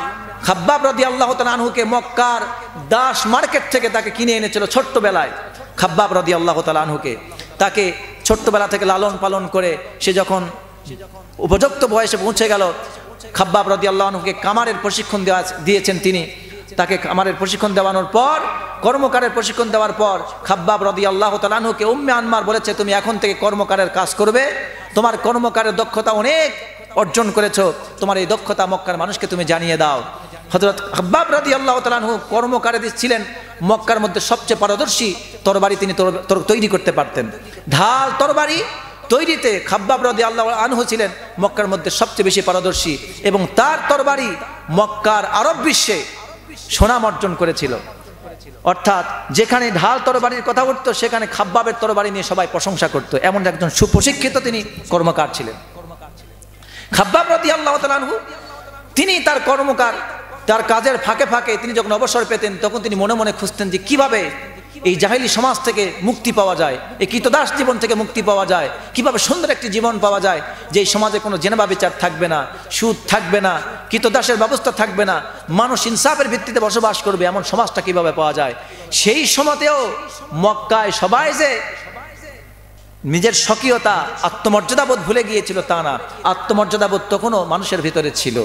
খাব্বাব রাদিয়াল্লাহু তাআলা আনহুকে মক্কার দাস মার্কেট থেকে তাকে কিনে এনেছিল ছোট্টবেলায়। খাব্বাব রাদিয়াল্লাহু তাআলা আনহুকে তাকে ছোট্টবেলা থেকে লালন পালন করে সে যখন উপযুক্ত বয়সে পৌঁছে গেল, খাব্বাব রাদিয়াল্লাহু আনহুকে কামারের প্রশিক্ষণ দিয়েছেন তিনি। তাকে কামারের প্রশিক্ষণ দেওয়ানোর পর, কর্মকারের প্রশিক্ষণ দেওয়ার পর খাব্বাব রাদিয়াল্লাহু তাআলা আনহুকে উম্মে আনমার বলেছে, তুমি এখন থেকে কর্মকারের কাজ করবে, তোমার কর্মকারের দক্ষতা অনেক অর্জন করেছো, তোমার এই দক্ষতা মক্কার মানুষকে তুমি জানিয়ে দাও। হযরত খাব্বাব রাদিয়াল্লাহু তাআলা আনহু কর্মকারে ছিলেন মক্কার মধ্যে সবচেয়ে পারদর্শী। তরবারি তিনি তৈরি করতে পারতেন। ঢাল তরবারি তৈরিতে খাব্বাব রাদিয়াল্লাহু আনহু ছিলেন মক্কার মধ্যে সবচেয়ে বেশি পারদর্শী, এবং তার তরবারি মক্কার আরব বিশ্বে সুনাম অর্জন করেছিল। অর্থাৎ যেখানে ঢাল তরবারির কথা উঠতো সেখানে খাব্বাবের তরবারি নিয়ে সবাই প্রশংসা করত। এমন একজন সুপ্রশিক্ষিত তিনি কর্মকার ছিলেন খাব্বাব রাদিয়াল্লাহু তাআলা আনহু। তিনি তার কর্মকার, তার কাজের ফাঁকে ফাঁকে তিনি যখন অবসর পেতেন তখন তিনি মনে মনে খুঁজতেন যে কিভাবে এই জাহেলি সমাজ থেকে মুক্তি পাওয়া যায়, এই কৃতদাস জীবন থেকে মুক্তি পাওয়া যায়, কিভাবে সুন্দর একটি জীবন পাওয়া যায়, যে এই সমাজে কোনো জেনাবা বিচার থাকবে না, সুদ থাকবে না, কৃতদাসের ব্যবস্থা থাকবে না, মানুষ ইনসাফের ভিত্তিতে বসবাস করবে, এমন সমাজটা কিভাবে পাওয়া যায়। সেই সময়তেও মক্কায় সবাই যে নিজের স্বকীয়তা আত্মমর্যাদাবোধ ভুলে গিয়েছিল তা না, আত্মমর্যাদাবোধ তখনও মানুষের ভিতরে ছিল।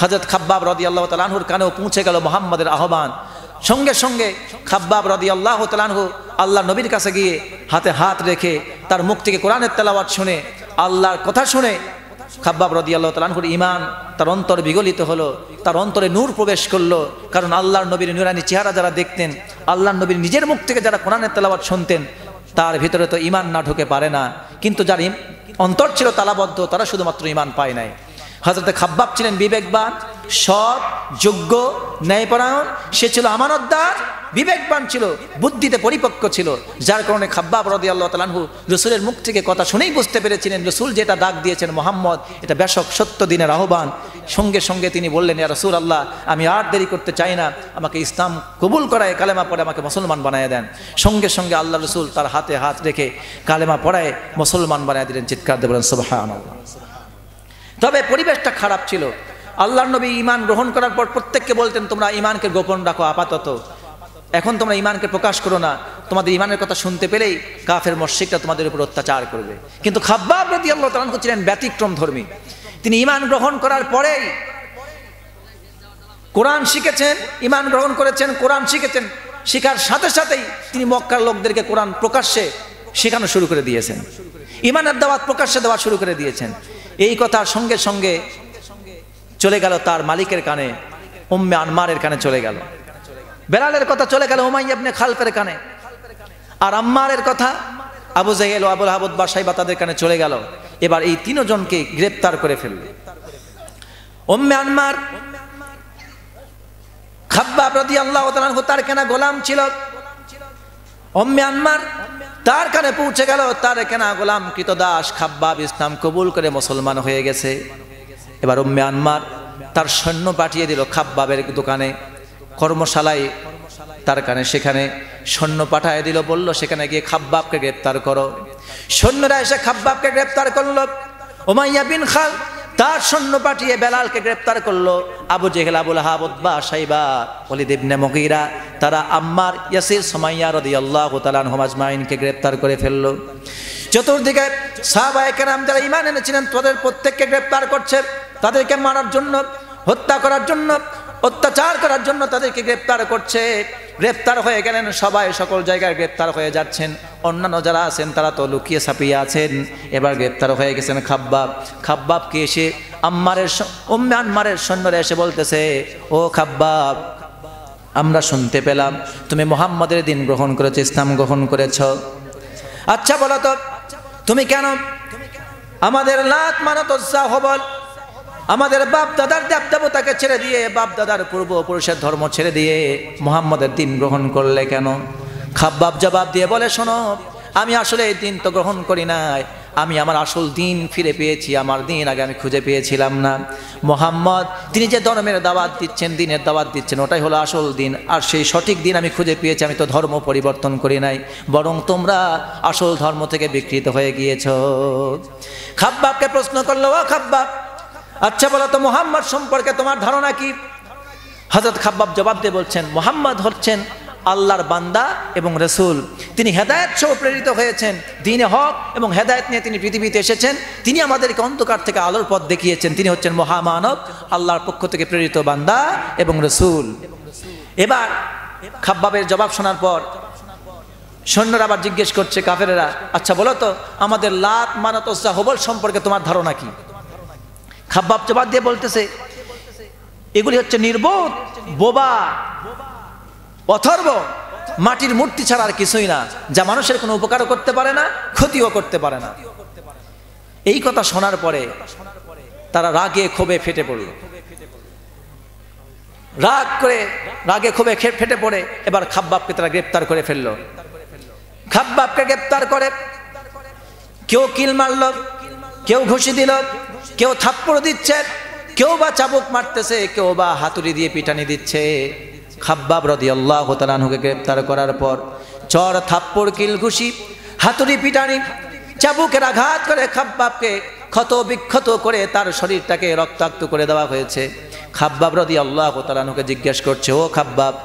হযরত খাব্বাব রাদিয়াল্লাহু তাআলা আনহুর কানেও পৌঁছে গেল মুহাম্মাদের আহ্বান। সঙ্গে সঙ্গে খাব্বাব রাদিয়াল্লাহু তাআলা আনহু আল্লাহ নবীর কাছে গিয়ে হাতে হাত রেখে তার মুখ থেকে কোরআনের তেলাওয়াত শুনে, আল্লাহর কথা শুনে খাব্বাব রাদিয়াল্লাহু তাআলা আনহুর ঈমান তার অন্তর বিগলিত হলো, তার অন্তরে নূর প্রবেশ করলো। কারণ আল্লাহর নবীর নূরানি চেহারা যারা দেখতেন, আল্লাহর নবীর নিজের মুখ থেকে যারা কোরআনের তেলাওয়াত শুনতেন, তার ভিতরে তো ঈমান না ঢুকে পারে না। কিন্তু যার অন্তর ছিল তালাবদ্ধ, তারা শুধুমাত্র ঈমান পায় নাই। হযরত খাব্বাব ছিলেন বিবেকবান, সৎ, যোগ্য, ন্যায়পরায়ণ। সে ছিল আমানতদার, বিবেকবান ছিল, বুদ্ধিতে পরিপক্ক ছিল। যার কারণে খাব্বাব রাদিয়াল্লাহু তাআলা আনহু রাসূলের মুখ থেকে কথা শুনেই বুঝতে পেরেছিলেন রাসূল যেটা ডাক দিয়েছেন মুহাম্মদ, এটা বেশক সত্য দিনের আহ্বান। সঙ্গে সঙ্গে তিনি বললেন, ইয়া রাসূলুল্লাহ, আমি আর দেরি করতে চাই না, আমাকে ইসলাম কবুল করায় কালেমা পড়ে আমাকে মুসলমান বানিয়ে দেন। সঙ্গে সঙ্গে আল্লাহ রাসূল তার হাতে হাত রেখে কালেমা পড়ায় মুসলমান বানিয়ে দিলেন। চিৎকার দিয়ে বলেন সুবহানাল্লাহ। তবে পরিবেশটা খারাপ ছিল। আল্লাহর নবী ঈমান গ্রহণ করার পর প্রত্যেককে বলতেন, তোমরা ঈমানকে গোপন রাখো আপাতত, এখন তোমরা ঈমানকে প্রকাশ করো না, তোমাদের ঈমানের কথা শুনতে পেলেই কাফের মুশরিকরা তোমাদের উপর অত্যাচার করবে। কিন্তু খাব্বাব রাদিয়াল্লাহু তাআলা আনহু ছিলেন ব্যতিক্রম ধর্মী। তিনি ঈমান গ্রহণ করার পরেই কোরআন শিখেছেন, ঈমান গ্রহণ করেছেন, কোরআন শিখেছেন। শেখার সাথে সাথেই তিনি মক্কার লোকদেরকে কোরআন প্রকাশ্যে শেখানো শুরু করে দিয়েছেন, ঈমানের দাওয়াত প্রকাশ্যে দেওয়া শুরু করে দিয়েছেন। এই কথার সঙ্গে সঙ্গে চলে গেল তার মালিকের কানে, উম্মে আনমারের কানে চলে গেল। বেলালের কথা চলে গেল উমাইয়া ইবনে খালফের কানে, আর আম্মারের কথা আবু জাহেল ও আবুল আহাব বা সাইবা তাদের কানে চলে গেল। এবার এই তিনজনকে গ্রেফতার করে ফেলল। উম্মে আনমার খাব্বাব রাদিয়াল্লাহু তাআলা আনহু তার কেনা গোলাম ছিল। উম্মে আনমার তার কানে পৌঁছে গেল তার কেনা গোলাম কৃতদাস খাব্বাব ইসলাম কবুল করে মুসলমান হয়ে গেছে। এবার উম্মে আনমার তার সৈন্য পাঠিয়ে দিল খাব্বাবের দোকানে, কর্মশালায় তার কানে, সেখানে সৈন্য পাঠিয়ে দিল, বলল সেখানে গিয়ে খাব্বাবকে গ্রেফতার করো। সৈন্যরা এসে খাব্বাবকে গ্রেফতার করলো। উমাইয়া বিন খাল তার সৈন্য পাঠিয়ে বেলালকে গ্রেফতার করলো। আবু জেহেল, আবুল আহাব, উতবা, শাইবা, ওলীদ ইবনে মুগীরা, তারা আম্মার, ইয়াসির, সুমাইয়া রাদিয়াল্লাহু তাআলা আনহুম আজমাইনকে গ্রেফতার করে ফেললো। চতুর্দিকে সাহাবায়ে কেরাম যারা ঈমান এনেছিলেন তাদের প্রত্যেককে গ্রেফতার করছে, তাদেরকে মারার জন্য, হত্যা করার জন্য, অত্যাচার করার জন্য তাদেরকে গ্রেফতার করছে। গ্রেফতার হয়ে গেলেন সবাই, সকল জায়গায় গ্রেফতার হয়ে যাচ্ছেন। অন্যান্য যারা আছেন তারা তো লুকিয়ে ছাপিয়ে আছেন। এবার গ্রেফতার হয়ে গেছেন খাব্বাব। খাব্বাবকে এসে উম্মে আনমারের সৈন্যরা এসে বলতেছে, ও খাব্বাব, আমরা শুনতে পেলাম তুমি মুহাম্মাদের দিন গ্রহণ করেছো, ইসলাম গ্রহণ করেছ। আচ্ছা বলো তো, তুমি কেন আমাদের লাত মানত উজ্জা হবল, আমাদের বাপ দাদার দেব দেবতাকে ছেড়ে দিয়ে, বাপ দাদার পূর্বপুরুষের ধর্ম ছেড়ে দিয়ে মুহাম্মাদের দিন গ্রহণ করলে কেন? খাব্বাব জবাব দিয়ে বলে, শোনো, আমি আসলে এই দিন তো গ্রহণ করি নাই, আমি আমার আসল দিন ফিরে পেয়েছি। আমার দিন আগে আমি খুঁজে পেয়েছিলাম না। মুহাম্মদ তিনি যে ধর্মের দাওয়াত দিচ্ছেন, দিনের দাওয়াত দিচ্ছেন, ওটাই হলো আসল দিন। আর সেই সঠিক দিন আমি খুঁজে পেয়েছি। আমি তো ধর্ম পরিবর্তন করি নাই, বরং তোমরা আসল ধর্ম থেকে বিকৃত হয়ে গিয়েছ। খাব্বাবকে প্রশ্ন করলো, ও খাব্বাব, আচ্ছা বলো তো মুহাম্মদ সম্পর্কে তোমার ধারণা কি? হযরত খাব্বাব জবাব দিয়ে বলছেন, মুহাম্মদ হচ্ছেন আল্লাহর বান্দা এবং রাসূল। তিনি হেদায়েত সহ প্রেরিত হয়েছেন, দ্বীনে হক এবং হেদায়েত নিয়ে তিনি পৃথিবীতে এসেছেন। তিনি আমাদেরকে অন্ধকার থেকে আলোর পথ দেখিয়েছেন। তিনি হচ্ছেন মহামানব, আল্লাহর পক্ষ থেকে প্রেরিত বান্দা এবং রাসূল। এবার খাব্বাবের জবাব শোনার পর সৈন্যরা আবার জিজ্ঞেস করছে, কাফেরেরা, আচ্ছা বলো তো আমাদের লাত মানাত উজ্জা হবল সম্পর্কে তোমার ধারণা কি? খাব্বাব জবাব দিয়ে বলতেছে, এগুলি হচ্ছে নির্বোধ, বোবা, অথর্ব, মাটির মূর্তি ছাড়া আর কিছুই না, যা মানুষের কোনো উপকারও করতে পারে না, ক্ষতিও করতে পারে না। এই কথা শোনার পরে তারা রাগে ক্ষোভে ফেটে পড়ল। রাগে ক্ষোভে ফেটে পড়ে এবার খাব্বাবকে তারা গ্রেপ্তার করে ফেলল। খাব্বাবকে গ্রেপ্তার করে কেউ কিল মারল, কেউ ঘুষি দিল, কেউ থাপ্পড় দিচ্ছে, কেউ বা চাবুক মারতেছে, কেউ বা হাতুড়ি দিয়ে পিটানি দিচ্ছে। খাব্বাব রাদিয়াল্লাহু তাআলা আনহুকে গ্রেফতার করার পর চর, থাপ্পড়, কিল, ঘুষি, হাতুড়ি, পিটানি, চাবুকের আঘাত করে খাব্বাবকে ক্ষত বিক্ষত করে তার শরীরটাকে রক্তাক্ত করে দেওয়া হয়েছে। খাব্বাব রাদিয়াল্লাহু তাআলা আনহুকে জিজ্ঞেস করছে, ও খাব্বাব,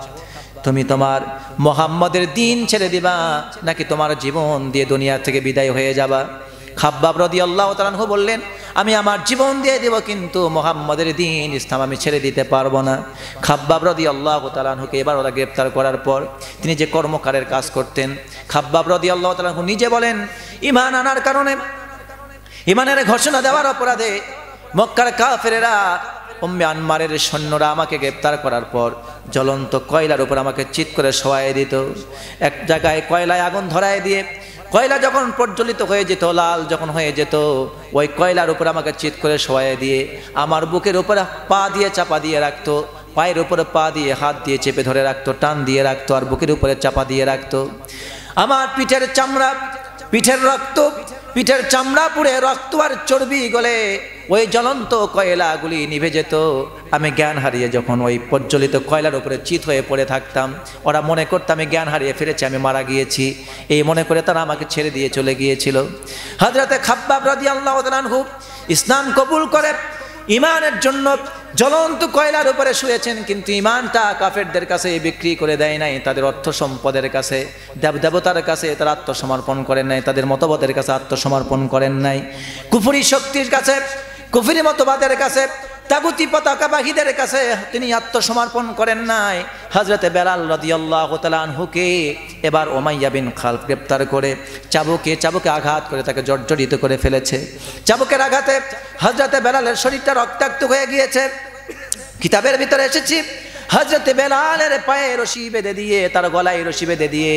তুমি তোমার মুহাম্মাদের দিন ছেড়ে দিবা নাকি তোমার জীবন দিয়ে দুনিয়া থেকে বিদায় হয়ে যাবা? খাব্বাব রাদিয়াল্লাহু তাআলা আনহু বললেন, আমি আমার জীবন দিয়ে দেব, কিন্তু মুহাম্মাদের দিন ইসলাম আমি ছেড়ে দিতে পারবো না। খাব্বাব রাদিয়াল্লাহু তাআলা আনহুকে এবার ওরা গ্রেফতার করার পর তিনি যে কর্মকারের কাজ করতেন, খাব্বাব রাদিয়াল্লাহু তাআলা আনহু নিজে বলেন, ঈমান আনার কারণে, ঈমানের ঘোষণা দেওয়ার অপরাধে মক্কার কাফেরেরা, উম্মে আনমারের সৈন্যরা আমাকে গ্রেফতার করার পর জ্বলন্ত কয়লার উপর আমাকে চিৎ করে শোয়ায় দিত। এক জায়গায় কয়লায় আগুন ধরায় দিয়ে কয়লা যখন প্রজ্বলিত হয়ে যেত, লাল যখন হয়ে যেত, ওই কয়লার উপর আমাকে চিৎ করে শোয়ায় দিয়ে আমার বুকের উপরে পা দিয়ে চাপা দিয়ে রাখতো, পায়ের উপরে পা দিয়ে হাত দিয়ে চেপে ধরে রাখতো, টান দিয়ে রাখতো, আর বুকের উপরে চাপা দিয়ে রাখতো। আমার পিঠের চামড়া, পিঠের রক্ত, পিঠের চামড়া পুড়ে রক্ত আর চর্বি গলে ওই জ্বলন্ত কয়লাগুলি নিভে যেত। আমি জ্ঞান হারিয়ে যখন ওই প্রজ্বলিত কয়লার উপরে চিত হয়ে পড়ে থাকতাম, ওরা মনে করতো আমি জ্ঞান হারিয়ে ফিরেছি, আমি মারা গিয়েছি। এই মনে করে তারা আমাকে ছেড়ে দিয়ে চলে গিয়েছিল। হযরতে খাব্বাব রাদিয়াল্লাহু তাআলা আনহু ইসলাম কবুল করে ঈমানের জন্য জ্বলন্ত কয়লার উপরে শুয়েছেন, কিন্তু ঈমানটা কাফেরদের কাছে বিক্রি করে দেয় নাই, তাদের অর্থ সম্পদের কাছে, দেবতার কাছে তারা আত্মসমর্পণ করেন নাই, তাদের মতবাদের কাছে আত্মসমর্পণ করেন নাই, কুফরি শক্তির কাছে, কুফরি মতবাদের কাছে, তাগুতি পতাকাবাহীদের কাছে তিনি আত্মসমর্পণ করেন নাই। হযরতে বেলাল রাদিয়াল্লাহু তাআলা আনহুকে এবার উমাইয়া বিন খালফ গ্রেফতার করে চাবুকে আঘাত করে তাকে জর্জরিত করে ফেলেছে। চাবুকের আঘাতে হযরতে বেলালের শরীরটা রক্তাক্ত হয়ে গিয়েছে। কিতাবের ভিতরে এসেছে, হযরতে বেলালের পায়ে রশি বেঁধে দিয়ে, তার গলায় রশি বেঁধে দিয়ে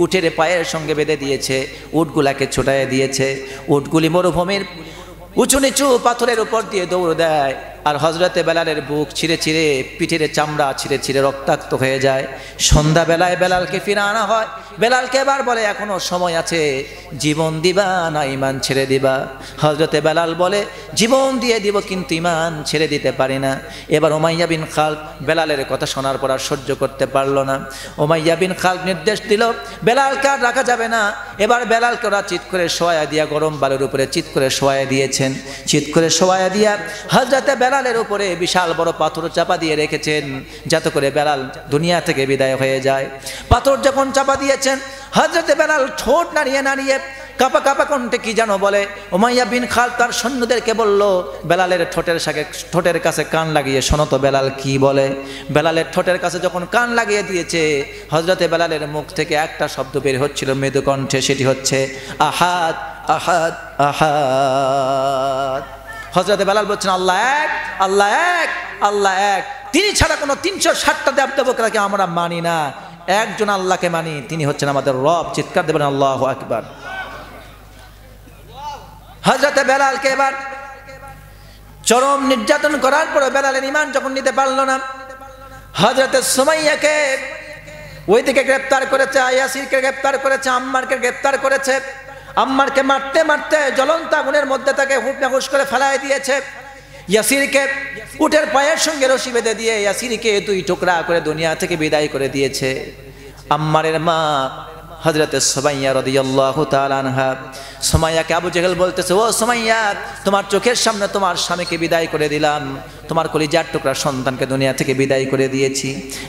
উটের পায়ের সঙ্গে বেঁধে দিয়েছে, উটগুলাকে ছোটায় দিয়েছে। উটগুলি মরুভূমির উঁচু নিচু পাথরের উপর দিয়ে দৌড় দেয়, আর হযরতে বেলালের বুক ছিঁড়ে ছিঁড়ে, পিঠের চামড়া ছিঁড়ে ছিঁড়ে রক্তাক্ত হয়ে যায়। সন্ধ্যাবেলায় বেলালকে ফিরে আনা হয়। বেলালকে এবার বলে, এখনো সময় আছে, জীবন দিবা না ঈমান ছেড়ে দিবা? হযরতে বেলাল বলে, জীবন দিয়ে দিব, কিন্তু ঈমান ছেড়ে দিতে পারি না। এবার উমাইয়া বিন খালফ বেলালের কথা শোনার পর আর সহ্য করতে পারলো না। উমাইয়া বিন খালফ নির্দেশ দিল, বেলালকে আর রাখা যাবে না। এবার বেলালকে ওরা চিৎ করে শোয়া দিয়া, গরম বালুর উপরে চিৎ করে শোয়া দিয়েছেন। চিৎ করে শোয়া দিয়া হযরতে বেলালের উপরে বিশাল বড় পাথর চাপা দিয়ে রেখেছেন, যাতে করে বেলাল দুনিয়া থেকে বিদায় হয়ে যায়। পাথর যখন চাপা দিয়েছেন, হযরতে বেলাল ঠোঁট নাড়িয়ে নাড়িয়ে কাপা কাপা কণ্ঠে কি জানো বলে। উমাইয়া বিন খালদ তার সৈন্যদেরকে বলল, বেলালের ঠোঁটের কাছে কান লাগিয়ে শোনো তো বেলাল কি বলে। বেলালের ঠোঁটের কাছে যখন কান লাগিয়ে দিয়েছে, হযরতে বেলালের মুখ থেকে একটা শব্দ বের হচ্ছিল মৃদু কণ্ঠে, সেটি হচ্ছে আহাদ আহাদ আহাদ। হযরতে বেলাল বলছেন আল্লাহ এক, আল্লাহ এক, আল্লাহ এক। তিনি ছাড়া কোনো 360টা দেবতাকে আমরা মানি না, একজন আল্লাহকে মানি, তিনি হচ্ছেন আমাদের রব। চিৎকার দেবেন আল্লাহু আকবার। হযরতে বেলালকে এবার চরম নির্যাতন করার পর বেলালের ঈমান যখন নিতে পারল না, হযরতে সুমাইয়াকে ওইদিকে গ্রেফতার করেছে, ইয়াসিরকে গ্রেফতার করেছে, আম্মারকে গ্রেফতার করেছে। আম্মারকে মারতে মারতে জ্বলন্ত আগুনের মধ্যে তাকে হুঁশ করে ফেলায় দিয়েছে। ইয়াসিরকে উটের পায়ের সঙ্গে রশি বেঁধে দিয়ে ইয়াসিরকে 2 টুকরা করে দুনিয়া থেকে বিদায় করে দিয়েছে। আম্মারের মা হযরতে সুমাইয়া রাদিয়াল্লাহু তাআলা আনহা, সুমাইয়াকে আবু জেহেল বলতেছে, ও সুমাইয়া, তোমার চোখের সামনে তোমার স্বামীকে বিদায় করে দিলাম, তোমার কলিজার টুকরা সন্তানকে দুনিয়া থেকে বিদায় করে দিয়েছি,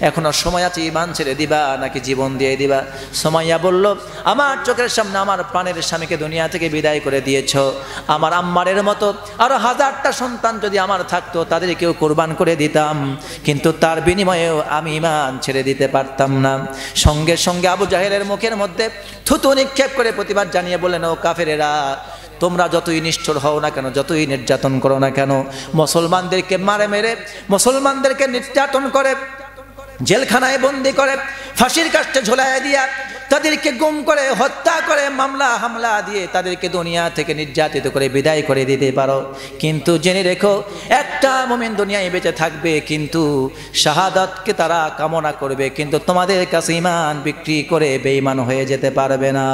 এখনো সময় আছে ঈমান ছেড়ে দিবা নাকি জীবন দিয়ে দিবা? সুমাইয়া বলল, আমার চোখের সামনে আমার প্রাণের স্বামীকে দুনিয়া থেকে বিদায় করে দিয়েছ, আমার আম্মারের মতো আরো 1000টা সন্তান যদি আমার থাকতো তাদেরকেও কুরবান করে দিতাম, কিন্তু তার বিনিময়েও আমি ঈমান ছেড়ে দিতে পারতাম না। সঙ্গে সঙ্গে আবু জাহেলের মুখের মধ্যে থুতু নিক্ষেপ করে প্রতিবাদ জানিয়ে বললেন, ও কাফেরেরা, তোমরা যতই নিষ্ঠুর হও না কেন, যতই নির্যাতন করো না কেন, মুসলমানদেরকে মারে মেরে, মুসলমানদেরকে নির্যাতন করে, জেলখানায় বন্দি করে, ফাঁসির কাস্টে ঝোলায় দিয়া, তাদেরকে গুম করে, হত্যা করে, মামলা হামলা দিয়ে তাদেরকে দুনিয়া থেকে নির্যাতিত করে বিদায় করে দিতে পারো, কিন্তু জেনে রেখো একটা মুমিন দুনিয়ায় বেঁচে থাকবে, কিন্তু শাহাদাতকে তারা কামনা করবে, কিন্তু তোমাদের কাছে ঈমান বিক্রি করে বেঈমান হয়ে যেতে পারবে না।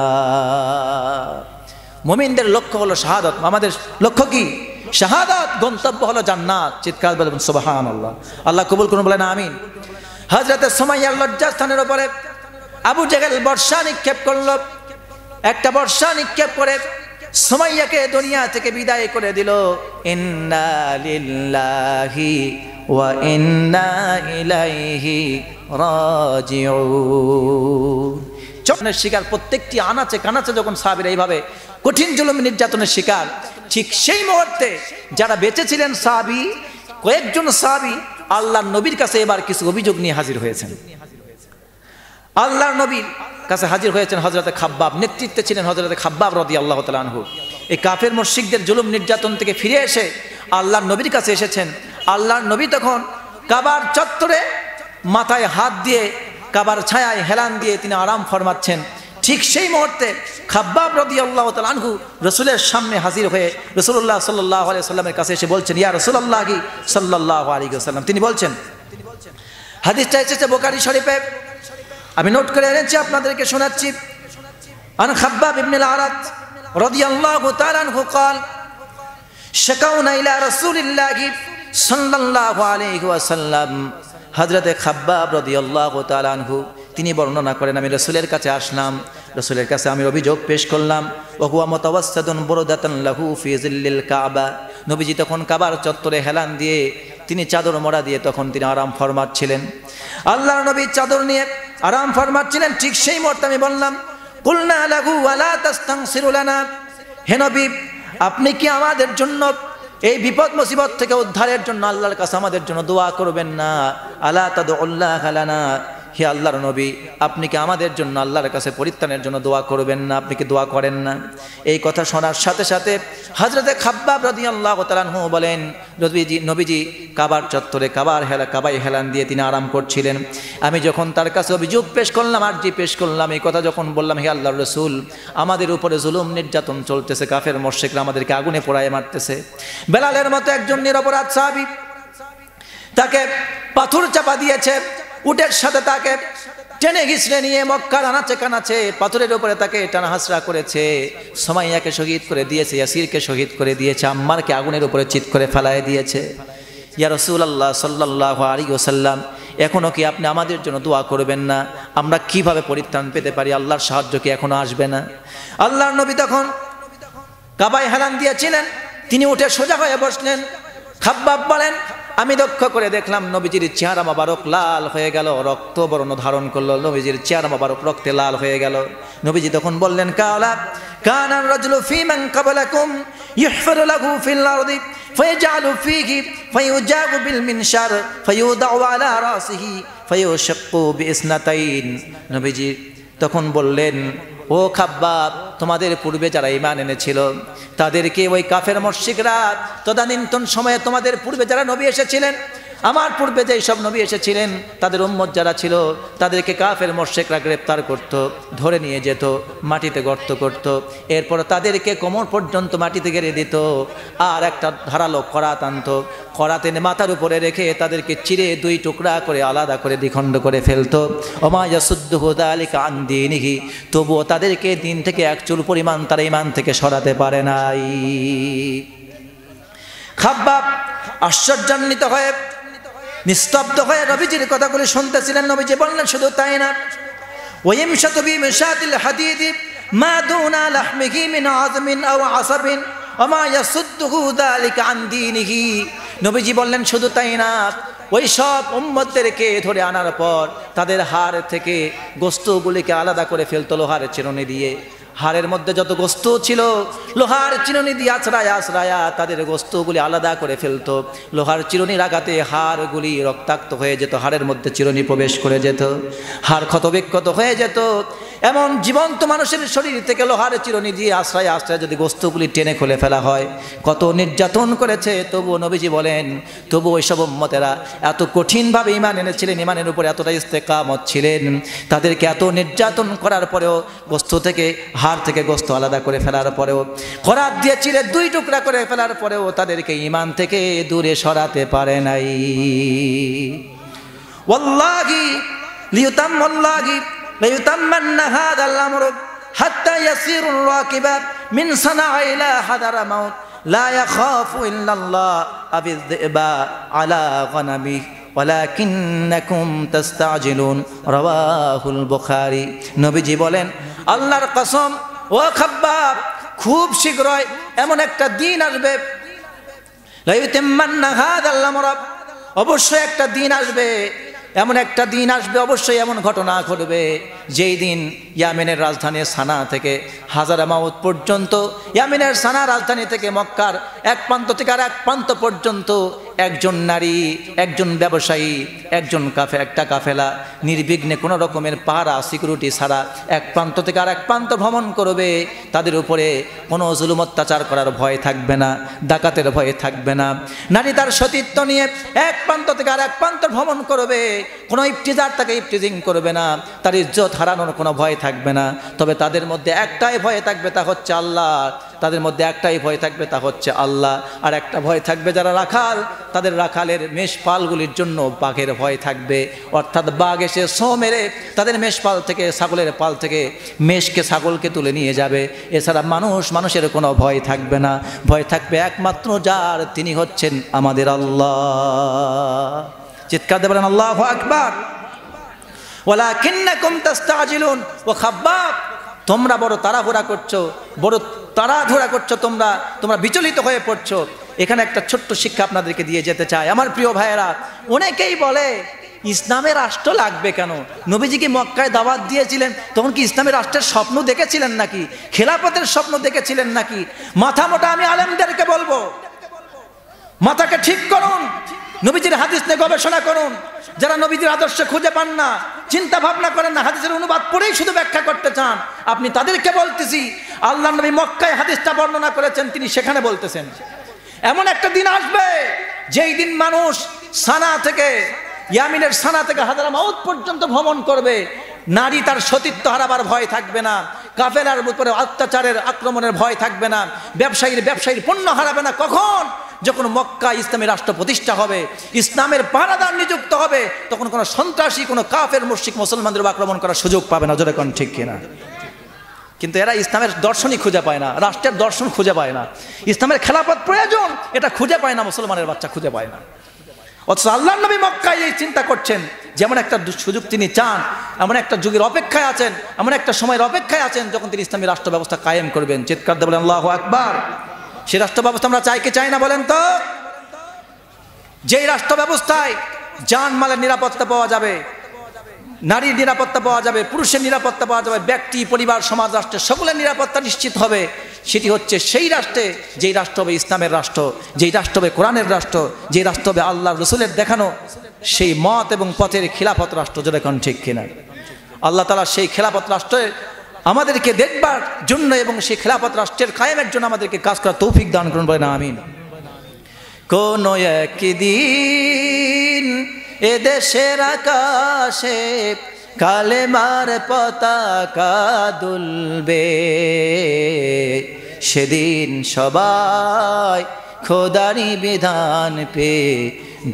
মুমিনদের লক্ষ্য হলো শাহাদাত, আমাদের লক্ষ্য কি? শাহাদাত, গন্তব্য হলো জান্নাত। চিৎকার বলবেন সুবহানাল্লাহ। আল্লাহ কবুল করুন, বলেন আমিন। হযরতে সুমাইয়ার লজ্জাস্থানের উপরে আবু জেহেল বর্ষা নিক্ষেপ করল। একটা বর্ষা নিক্ষেপ করে সুমাইয়াকে দুনিয়া থেকে বিদায় করে দিল। ইন্না লিল্লাহি ওয়া ইন্না ইলাইহি রাজিউন। যখনের শিকার প্রত্যেকটি আনাচে কানাচে যখন সাহাবীরা এইভাবে কঠিন জুলুম নির্যাতনের শিকার, ঠিক সেই মুহূর্তে যারা বেঁচে ছিলেন সাহাবী, কয়েকজন সাহাবী আল্লাহর নবীর কাছে এবার কিছু অভিযোগ নিয়ে হাজির হয়েছেন। আল্লাহর নবীর কাছে হাজির হয়েছেন হযরতে খাব্বাব, নেতৃত্বে ছিলেন হযরতে খাব্বাব রাদিয়াল্লাহু তাআলা আনহু। এই কাফের মুশরিকদের জুলুম নির্যাতন থেকে ফিরে এসে আল্লাহর নবীর কাছে এসেছেন। আল্লাহর নবী তখন কাবার চত্বরে মাথায় হাত দিয়ে কাবার ছায়ায় হেলান দিয়ে তিনি আরাম ফরমাচ্ছেন। ঠিক সেই মুহূর্তে খাব্বাব রাদিয়াল্লাহু তাআলা আনহু রাসূলের সামনে হাজির হয়ে রাসূলুল্লাহ সাল্লাল্লাহু আলাইহি ওয়াসাল্লামের কাছে এসে বলছেন, ইয়া রাসূলুল্লাহ সাল্লাল্লাহু আলাইহি ওয়াসাল্লাম, তিনি বলছেন, হাদিসটা এসেছে বুখারী শরীফে, আমি নোট করে এনেছি আপনাদেরকে শোনাচ্ছি। আন খাব্বাব ইবনে আল-আরাত রাদিয়াল্লাহু তাআলা আনহু قال শাকাউনা ইলা রাসূলিল্লাহি সাল্লাল্লাহু আলাইহি ওয়াসাল্লাম। হযরতে খাব্বাব রাদিয়াল্লাহু তাআলা আনহু তিনি বর্ণনা করেন, আমি রাসূলের কাছে আসলাম, রাসূলের কাছে আমি অভিযোগ পেশ করলাম। ওয়া হুয়া মুতাওয়াসসাদুন বুরদাতান লাহু ফি জিল্লিল কাবা। নবীজি তখন কাবার চত্বরে হেলান দিয়ে তিনি চাদর মোড়া দিয়ে তখন তিনি আরাম ফরমাচ্ছিলেন। আল্লাহর নবী চাদর নিয়ে আরাম ফরমাচ্ছিলেন। ঠিক সেই মুহূর্তে আমি বললাম, কুলনা লাহু ওয়ালা তাস্তানসিরু লানা, হে নবী, আপনি কি আমাদের জন্য এই বিপদ মুসিবত থেকে উদ্ধারের জন্য আল্লাহর কাছে আমাদের জন্য দোয়া করবেন না? আলা তাদউল্লাহ লানা, হে আল্লাহর নবী, আপনি কি আমাদের জন্য আল্লাহর কাছে পরিত্রাণের জন্য দোয়া করবেন না? আপনি কি দোয়া করেন না? এই কথা শোনার সাথে সাথে হযরতে খাব্বাব রাদিয়াল্লাহু তাআলা আনহু বলেন, নবীজি কাবার চত্বরে কাবায় হেলান দিয়ে তিনি আরাম করছিলেন। আমি যখন তার কাছে অভিযোগ পেশ করলাম, আরজি পেশ করলাম, এই কথা যখন বললাম, হে আল্লাহর রাসূল, আমাদের উপরে জুলুম নির্যাতন চলতেছে, কাফের মুশরিকরা আমাদেরকে আগুনে পোড়ায় মারতেছে। বেলালের মতো একজন নিরপরাধ সাহাবী, তাকে পাথর চাপা দিয়েছে, উটের সাথে তাকে টেনে ঘিসড়ে নিয়ে মক্কার আনাচে কানাচে পাথরের উপরে তাকে টানা হাসরা করেছে। সুমাইয়াকে শহীদ করে দিয়েছে, ইয়াসিরকে শহীদ করে দিয়েছে, আম্মারকে আগুনের উপরে চিৎ করে ফেলায় দিয়েছে। ইয়া রাসূলুল্লাহ সাল্লাল্লাহু আলাইহি ওয়াসাল্লাম, এখনো কি আপনি আমাদের জন্য দোয়া করবেন না? আমরা কিভাবে পরিত্রাণ পেতে পারি? আল্লাহর সাহায্য কি এখনো আসবে না? আল্লাহর নবী তখন কাবায় হেলান দিয়েছিলেন, তিনি উঠে সোজা হয়ে বসলেন। খাব্বাব বলেন, আমি লক্ষ্য করে দেখলাম নবীজির চেহারা মোবারক লাল হয়ে গেল, রক্ত বর্ণ ধারণ করলো, নবীজির চেহারা মোবারক রক্তে লাল হয়ে গেল। নবীজি তখন বললেন, কানা রাজুলু ফী মান ক্বাবলাকুম ইহফারু লাহু ফিল আরদি ফায়াজআলু ফীহি ফায়ুজাবু বিল মিনশার ফায়ুদাউ আলা রাসিহি ফায়ুশাক্কু বিইসনাতাইন। নবীজি তখন বললেন, ও খাব্বাব, তোমাদের পূর্বে যারা ঈমান এনেছিল তাদেরকে ওই কাফের মুশরিকরা তদানীন্তন সময়ে তোমাদের পূর্বে যারা নবী এসেছিলেন, আমার পূর্বে যেই সব নবী এসেছিলেন তাদের উম্মত যারা ছিল তাদেরকে কাফের মুশরিকরা গ্রেফতার করত, ধরে নিয়ে যেত, মাটিতে গর্ত করত, এরপর তাদেরকে কোমর পর্যন্ত মাটিতে গেড়ে দিত, আর একটা ধারালো করাত আনত, করাত এনে মাথার উপরে রেখে তাদেরকে চিরে দুই টুকরা করে আলাদা করে দ্বিখণ্ড করে ফেলতো। ওমা ইয়াসুদ্দুহু যালিকা আন দীনিহি, তবুও তাদেরকে দিন থেকে এক চুল পরিমাণ তারা ঈমান থেকে সরাতে পারে নাই। খাব্বাব আশ্চর্যান্বিত হয়ে নিস্তব্ধ হয়ে নবীজির কথাগুলি শুনতেছিলেন। নবীজি বললেন, শুধু তাই না, ওয়াইমশাতু বিমিশাতিল হাদীদি মা দুনা লাহমিহি মিন আযমিন আও আসাবিন ওমা ইয়াসুদ্দুহু যালিকা আন দীনিহি। নবীজি বললেন, শুধু তাই না, ওই সব উম্মতদেরকে ধরে আনার পর তাদের হাড় থেকে গোস্তগুলিকে আলাদা করে ফেলতো লোহার চিরুনি দিয়ে। হাড়ের মধ্যে যত গোস্ত ছিল লোহার চিরুনি দিয়ে আছড়ায়া আছড়ায়া তাদের গোস্তগুলি আলাদা করে ফেলতো। লোহার চিরুনির আঘাতে হাড়গুলি রক্তাক্ত হয়ে যেত, হাড়ের মধ্যে চিরুনি প্রবেশ করে যেত, হাড় ক্ষতবিক্ষত হয়ে যেত। এমন জীবন্ত মানুষের শরীর থেকে লোহার চিরুনি দিয়ে আশ্রয় আশ্রয় যদি গোস্তগুলি টেনে খুলে ফেলা হয়, কত নির্যাতন করেছে। তবুও নবীজি বলেন, তবু ওইসব উম্মতেরা এত কঠিনভাবে ঈমান এনেছিলেন, ঈমানের উপরে এতটা ইস্তেকামত ছিলেন, তাদেরকে এত নির্যাতন করার পরেও গোস্ত থেকে হাড় থেকে গোস্ত আলাদা করে ফেলার পরেও, করাত দিয়ে চিরে দুই টুকরা করে ফেলার পরেও তাদেরকে ঈমান থেকে দূরে সরাতে পারে নাই। ওয়াল্লাহি লিইউতাম্মাল্লাহি লাইউতাম্মান্না হাযাল আমরু হাত্তা ইয়াসিরুর রাকিবা মিন সানাআ ইলা হাদারা মাউত লা ইয়াখাফু ইল্লাল্লাহ আবিয-যিবা আলা গনামি ওয়ালাকিন্নাকুম তাস্তাজিলুন, রাওয়াহুল বুখারী। নবীজি বলেন, আল্লাহর কসম, ও খাব্বাব, খুব শীঘ্রই এমন একটা দিন আসবে, লাইউতাম্মান্না হাযাল আমরু, অবশ্যই একটা দিন আসবে, এমন একটা দিন আসবে, অবশ্যই এমন ঘটনা ঘটবে যেই দিন ইয়ামেনের রাজধানী সানা থেকে হাজারা মাউত পর্যন্ত, ইয়ামেনের সানা রাজধানী থেকে মক্কার এক প্রান্ত থেকে আর এক প্রান্ত পর্যন্ত একজন নারী, একজন ব্যবসায়ী, একটা কাফেলা নির্বিঘ্নে কোনো রকমের পাহারা সিকিউরিটি ছাড়া এক প্রান্ত থেকে আর এক প্রান্ত ভ্রমণ করবে। তাদের উপরে কোনো জুলুম অত্যাচার করার ভয় থাকবে না, ডাকাতের ভয় থাকবে না। নারী তার সতীত্ব নিয়ে এক প্রান্ত থেকে আর এক প্রান্ত ভ্রমণ করবে, কোনো ইফতিজার তাকে ইফতিজিং করবে না, তার ইজ্জত হারানোর কোনো ভয় থাকবে না। তবে তাদের মধ্যে একটাই ভয় থাকবে, তা হচ্ছে আল্লাহ। তাদের মধ্যে একটাই ভয় থাকবে, তা হচ্ছে আল্লাহ। আর একটা ভয় থাকবে যারা রাখাল, তাদের রাখালের মেষপালগুলির জন্য বাঘের ভয় থাকবে, অর্থাৎ বাঘ এসে ছো মেরে তাদের মেষপাল থেকে, ছাগলের পাল থেকে মেষকে ছাগলকে তুলে নিয়ে যাবে। এছাড়া মানুষের কোনো ভয় থাকবে না। ভয় থাকবে একমাত্র যার, তিনি হচ্ছেন আমাদের আল্লাহ। চিৎকার দিয়ে বলেন আল্লাহু আকবার। ওয়ালাকিন্নাকুম তাস্তাজিলুন, ও খাব্বাব, তোমরা বড় তাড়াহুড়া করছো, তোমরা বিচলিত হয়ে পড়ছো। এখানে একটা ছোট্ট শিক্ষা আপনাদেরকে দিয়ে যেতে চাই আমার প্রিয় ভাইয়েরা। অনেকেই বলে, ইসলামের রাষ্ট্র লাগবে কেন? নবীজি কি মক্কায় দাওয়াত দিয়েছিলেন, তখন কি ইসলামের রাষ্ট্রের স্বপ্ন দেখেছিলেন নাকি? খেলাফতের স্বপ্ন দেখেছিলেন নাকি? মাথা মোটা আমি আলেমদেরকে বলবো, মাথাকে ঠিক করুন, নবীজির হাদিস নিয়ে গবেষণা করুন। যারা নবীজির আদর্শ খুঁজে পান না, চিন্তা ভাবনা করেন না, হাদিসের অনুবাদ পড়েই শুধু ব্যাখ্যা করতে চান, আপনি তাদেরকে বলতেছি, আল্লাহ নবী মক্কায় হাদিসটা বর্ণনা করেছেন, তিনি সেখানে বলতেছেন এমন একটা দিন আসবে যেই দিন মানুষ সানা থেকে, ইয়ামিনের সানা থেকে হাজারা মাউত পর্যন্ত ভ্রমণ করবে, নারী তার সতীত্ব হারাবার ভয় থাকবে না, কাফেলার উপরে অত্যাচারের আক্রমণের ভয় থাকবে না, ব্যবসায়ীর পণ্য হারাবে না। কখন? যখন মক্কা ইসলামী রাষ্ট্র প্রতিষ্ঠা হবে, ইসলামের পাহারাদার নিযুক্ত হবে, তখন কোনো সন্ত্রাসী, কোনো কাফের মুশরিক মুসলমানদের আক্রমণ করার সুযোগ পাবে না। জোরে কোন ঠিক কিনা? কিন্তু এরা ইসলামের দর্শনই খুঁজে পায় না, রাষ্ট্রের দর্শন খুঁজে পায় না, ইসলামের খেলাফত প্রয়োজন এটা খুঁজে পায় না, মুসলমানের বাচ্চা খুঁজে পায় না। অথচ আল্লাহর নবী মক্কায় এই চিন্তা করছেন, যেমন একটা সুযোগ তিনি চান, এমন একটা যুগের অপেক্ষায় আছেন, এমন একটা সময়ের অপেক্ষায় আছেন যখন তিনি ইসলামী রাষ্ট্র ব্যবস্থা কায়েম করবেন। চিৎকার দিয়ে বলেন আল্লাহু আকবার। সেই রাষ্ট্র ব্যবস্থা আমরা চাই কি চাই না বলেন তো? যেই রাষ্ট্র ব্যবস্থায় জানমালের নিরাপত্তা পাওয়া যাবে, নারীর নিরাপত্তা পাওয়া যাবে, পুরুষের নিরাপত্তা পাওয়া যাবে, ব্যক্তি, পরিবার, সমাজ, রাষ্ট্রের সকলের নিরাপত্তা নিশ্চিত হবে। সেটি হচ্ছে সেই রাষ্ট্রে যেই রাষ্ট্র হবে ইসলামের রাষ্ট্র, যেই রাষ্ট্র হবে কোরআনের রাষ্ট্র, যেই রাষ্ট্র হবে আল্লাহ রসুলের দেখানো সেই মত এবং পথের খিলাফত রাষ্ট্র। যেরকম ঠিক কিনা? আল্লাহ তাআলা সেই খিলাফত রাষ্ট্রের আমাদেরকে দেখবার জন্য এবং সেই খিলাফত রাষ্ট্রের কায়েমের জন্য আমাদেরকে কাজ করার তৌফিক দান করুন, বলেন আমিন। কোন একদিন এদেশের আকাশে কালেমার পতাকা দুলবে, সেদিন সবাই খোদারি বিধান পেয়ে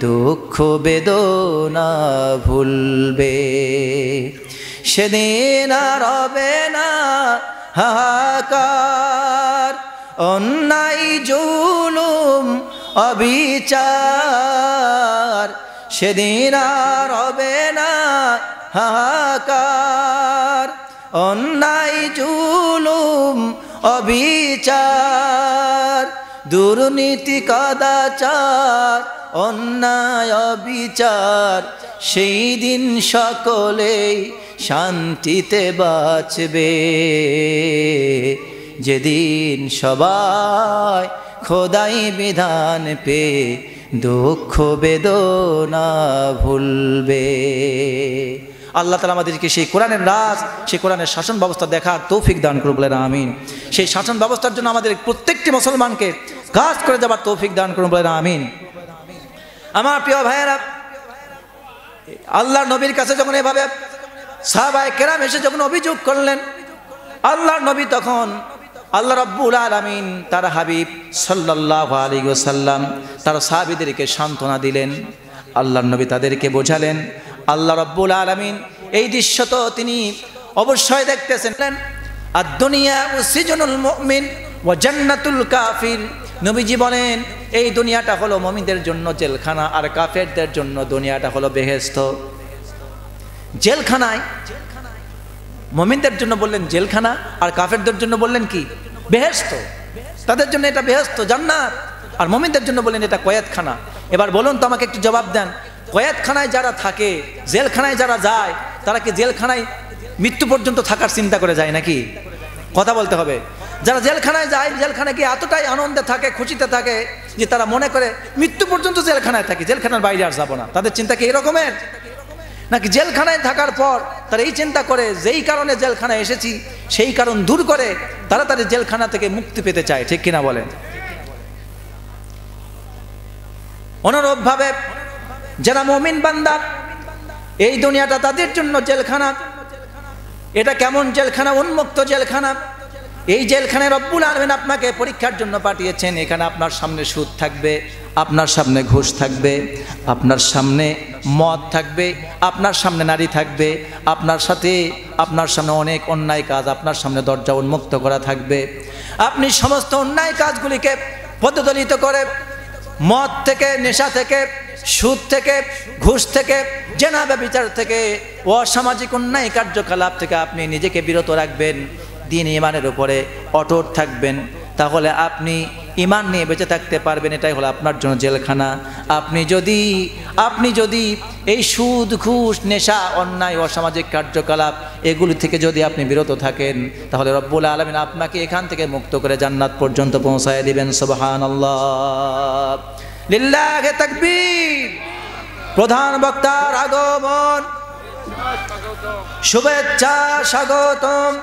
দুঃখ বেদনা ভুলবে। সেদিন আর হবে না হাহাকার, অন্যায় জুলুম অবিচার। সেদিন আর হবে না হাহাকার, অন্যায় জুলুম অবিচার। দুর্নীতি কদাচার অন্যায় অবিচার, সেই দিন সকলেই শান্তিতে বাঁচবে। যেদিন সবাই খোদাই বিধান পেয়ে দুঃখ বেদনা ভুলবে। আল্লাহ তাআলা আমাদেরকে সেই কোরআনের রাজ, সেই কোরআনের শাসন ব্যবস্থা দেখার তৌফিক দান করুন, বলেন আমিন। সেই শাসন ব্যবস্থার জন্য আমাদের প্রত্যেকটি মুসলমানকে কাজ করে যাবার তৌফিক দান করুন, বলেন আমিন। আমার প্রিয় ভাইয়েরা, আল্লাহর নবীর কাছে যখন এভাবে সাহাবায়ে কেরাম এসে যখন অভিযোগ করলেন, আল্লাহর নবী তখন আল্লাহ রাব্বুল আলামিন তার হাবিব সাল্লাল্লাহু আলাইহি ওয়াসাল্লাম তার সাহাবীদেরকে সান্ত্বনা দিলেন। আল্লাহর নবী তাদেরকে বোঝালেন আল্লাহ রাব্বুল আলামিন এই দৃশ্য তো তিনি অবশ্যই দেখতেছেন। আদ-দুনিয়া সিজনুল মুমিন ওয়া জান্নাতুল কাফির। নবীজি বলেন এই দুনিয়াটা হলো মুমিনদের জন্য জেলখানা, আর কাফেরদের জন্য দুনিয়াটা হলো বেহেশত। জেলখানায় মুমিনদের জন্য বললেন জেলখানা, আর কাফেরদের জন্য বললেন কি? বেহেশত। তাদের জন্য এটা বেহেশত, জান্নাত, আর মুমিনদের জন্য বললেন এটা কয়েদখানা। এবার বলুন তো আমাকে একটু জবাব দেন, কয়েদখানায় যারা থাকে, জেলখানায় যারা যায়, তারা কি জেলখানায় মৃত্যু পর্যন্ত থাকার চিন্তা করে যায় নাকি? কথা বলতে হবে। যারা জেলখানায় যায়, জেলখানায় গিয়ে এতটাই আনন্দে থাকে, খুশিতে থাকে যে তারা মনে করে মৃত্যু পর্যন্ত জেলখানায় থাকি, জেলখানার বাইরে আর যাবো না। তাদের চিন্তা কি এরকমের? নাকি জেলখানায় থাকার পর তারা এই চিন্তা করে যেই কারণে জেলখানায় এসেছি সেই কারণ দূর করে তাড়াতাড়ি জেলখানা থেকে মুক্তি পেতে চায়, ঠিক কিনা বলেন? অনুরূপভাবে যারা মুমিন বান্দা, এই দুনিয়াটা তাদের জন্য জেলখানা। এটা কেমন জেলখানা? উন্মুক্ত জেলখানা। এই জেলখানায় রব্বুল আলামিন আপনাকে পরীক্ষার জন্য পাঠিয়েছেন। এখানে আপনার সামনে সুদ থাকবে, আপনার সামনে ঘুষ থাকবে, আপনার সামনে মদ থাকবে, আপনার সামনে নারী থাকবে, আপনার সামনে অনেক অন্যায় কাজ, আপনার সামনে দরজা উন্মুক্ত করা থাকবে। আপনি সমস্ত অন্যায় কাজগুলিকে পদদলিত করে মদ থেকে, নেশা থেকে, সুদ থেকে, ঘুষ থেকে, জেনা ব্যভিচার থেকে, অসামাজিক অন্যায় কার্যকলাপ থেকে আপনি নিজেকে বিরত রাখবেন। দিন ইমানের উপরে অটুট থাকবেন, তাহলে আপনি ইমান নিয়ে বেঁচে থাকতে পারবেন। এটাই হলো আপনার জন্য জেলখানা। আপনি যদি এই সুদ, ঘুষ, নেশা, অন্যায়, অসামাজিক কার্যকলাপ এগুলি থেকে যদি আপনি বিরত থাকেন, তাহলে রব্বুল আলামিন আপনাকে এখান থেকে মুক্ত করে জান্নাত পর্যন্ত পৌঁছায় দিবেন। সুবহানাল্লাহ, লিল্লাহি তাকবীর। প্রধান বক্তার আগমন, শুভেচ্ছা, স্বাগতম।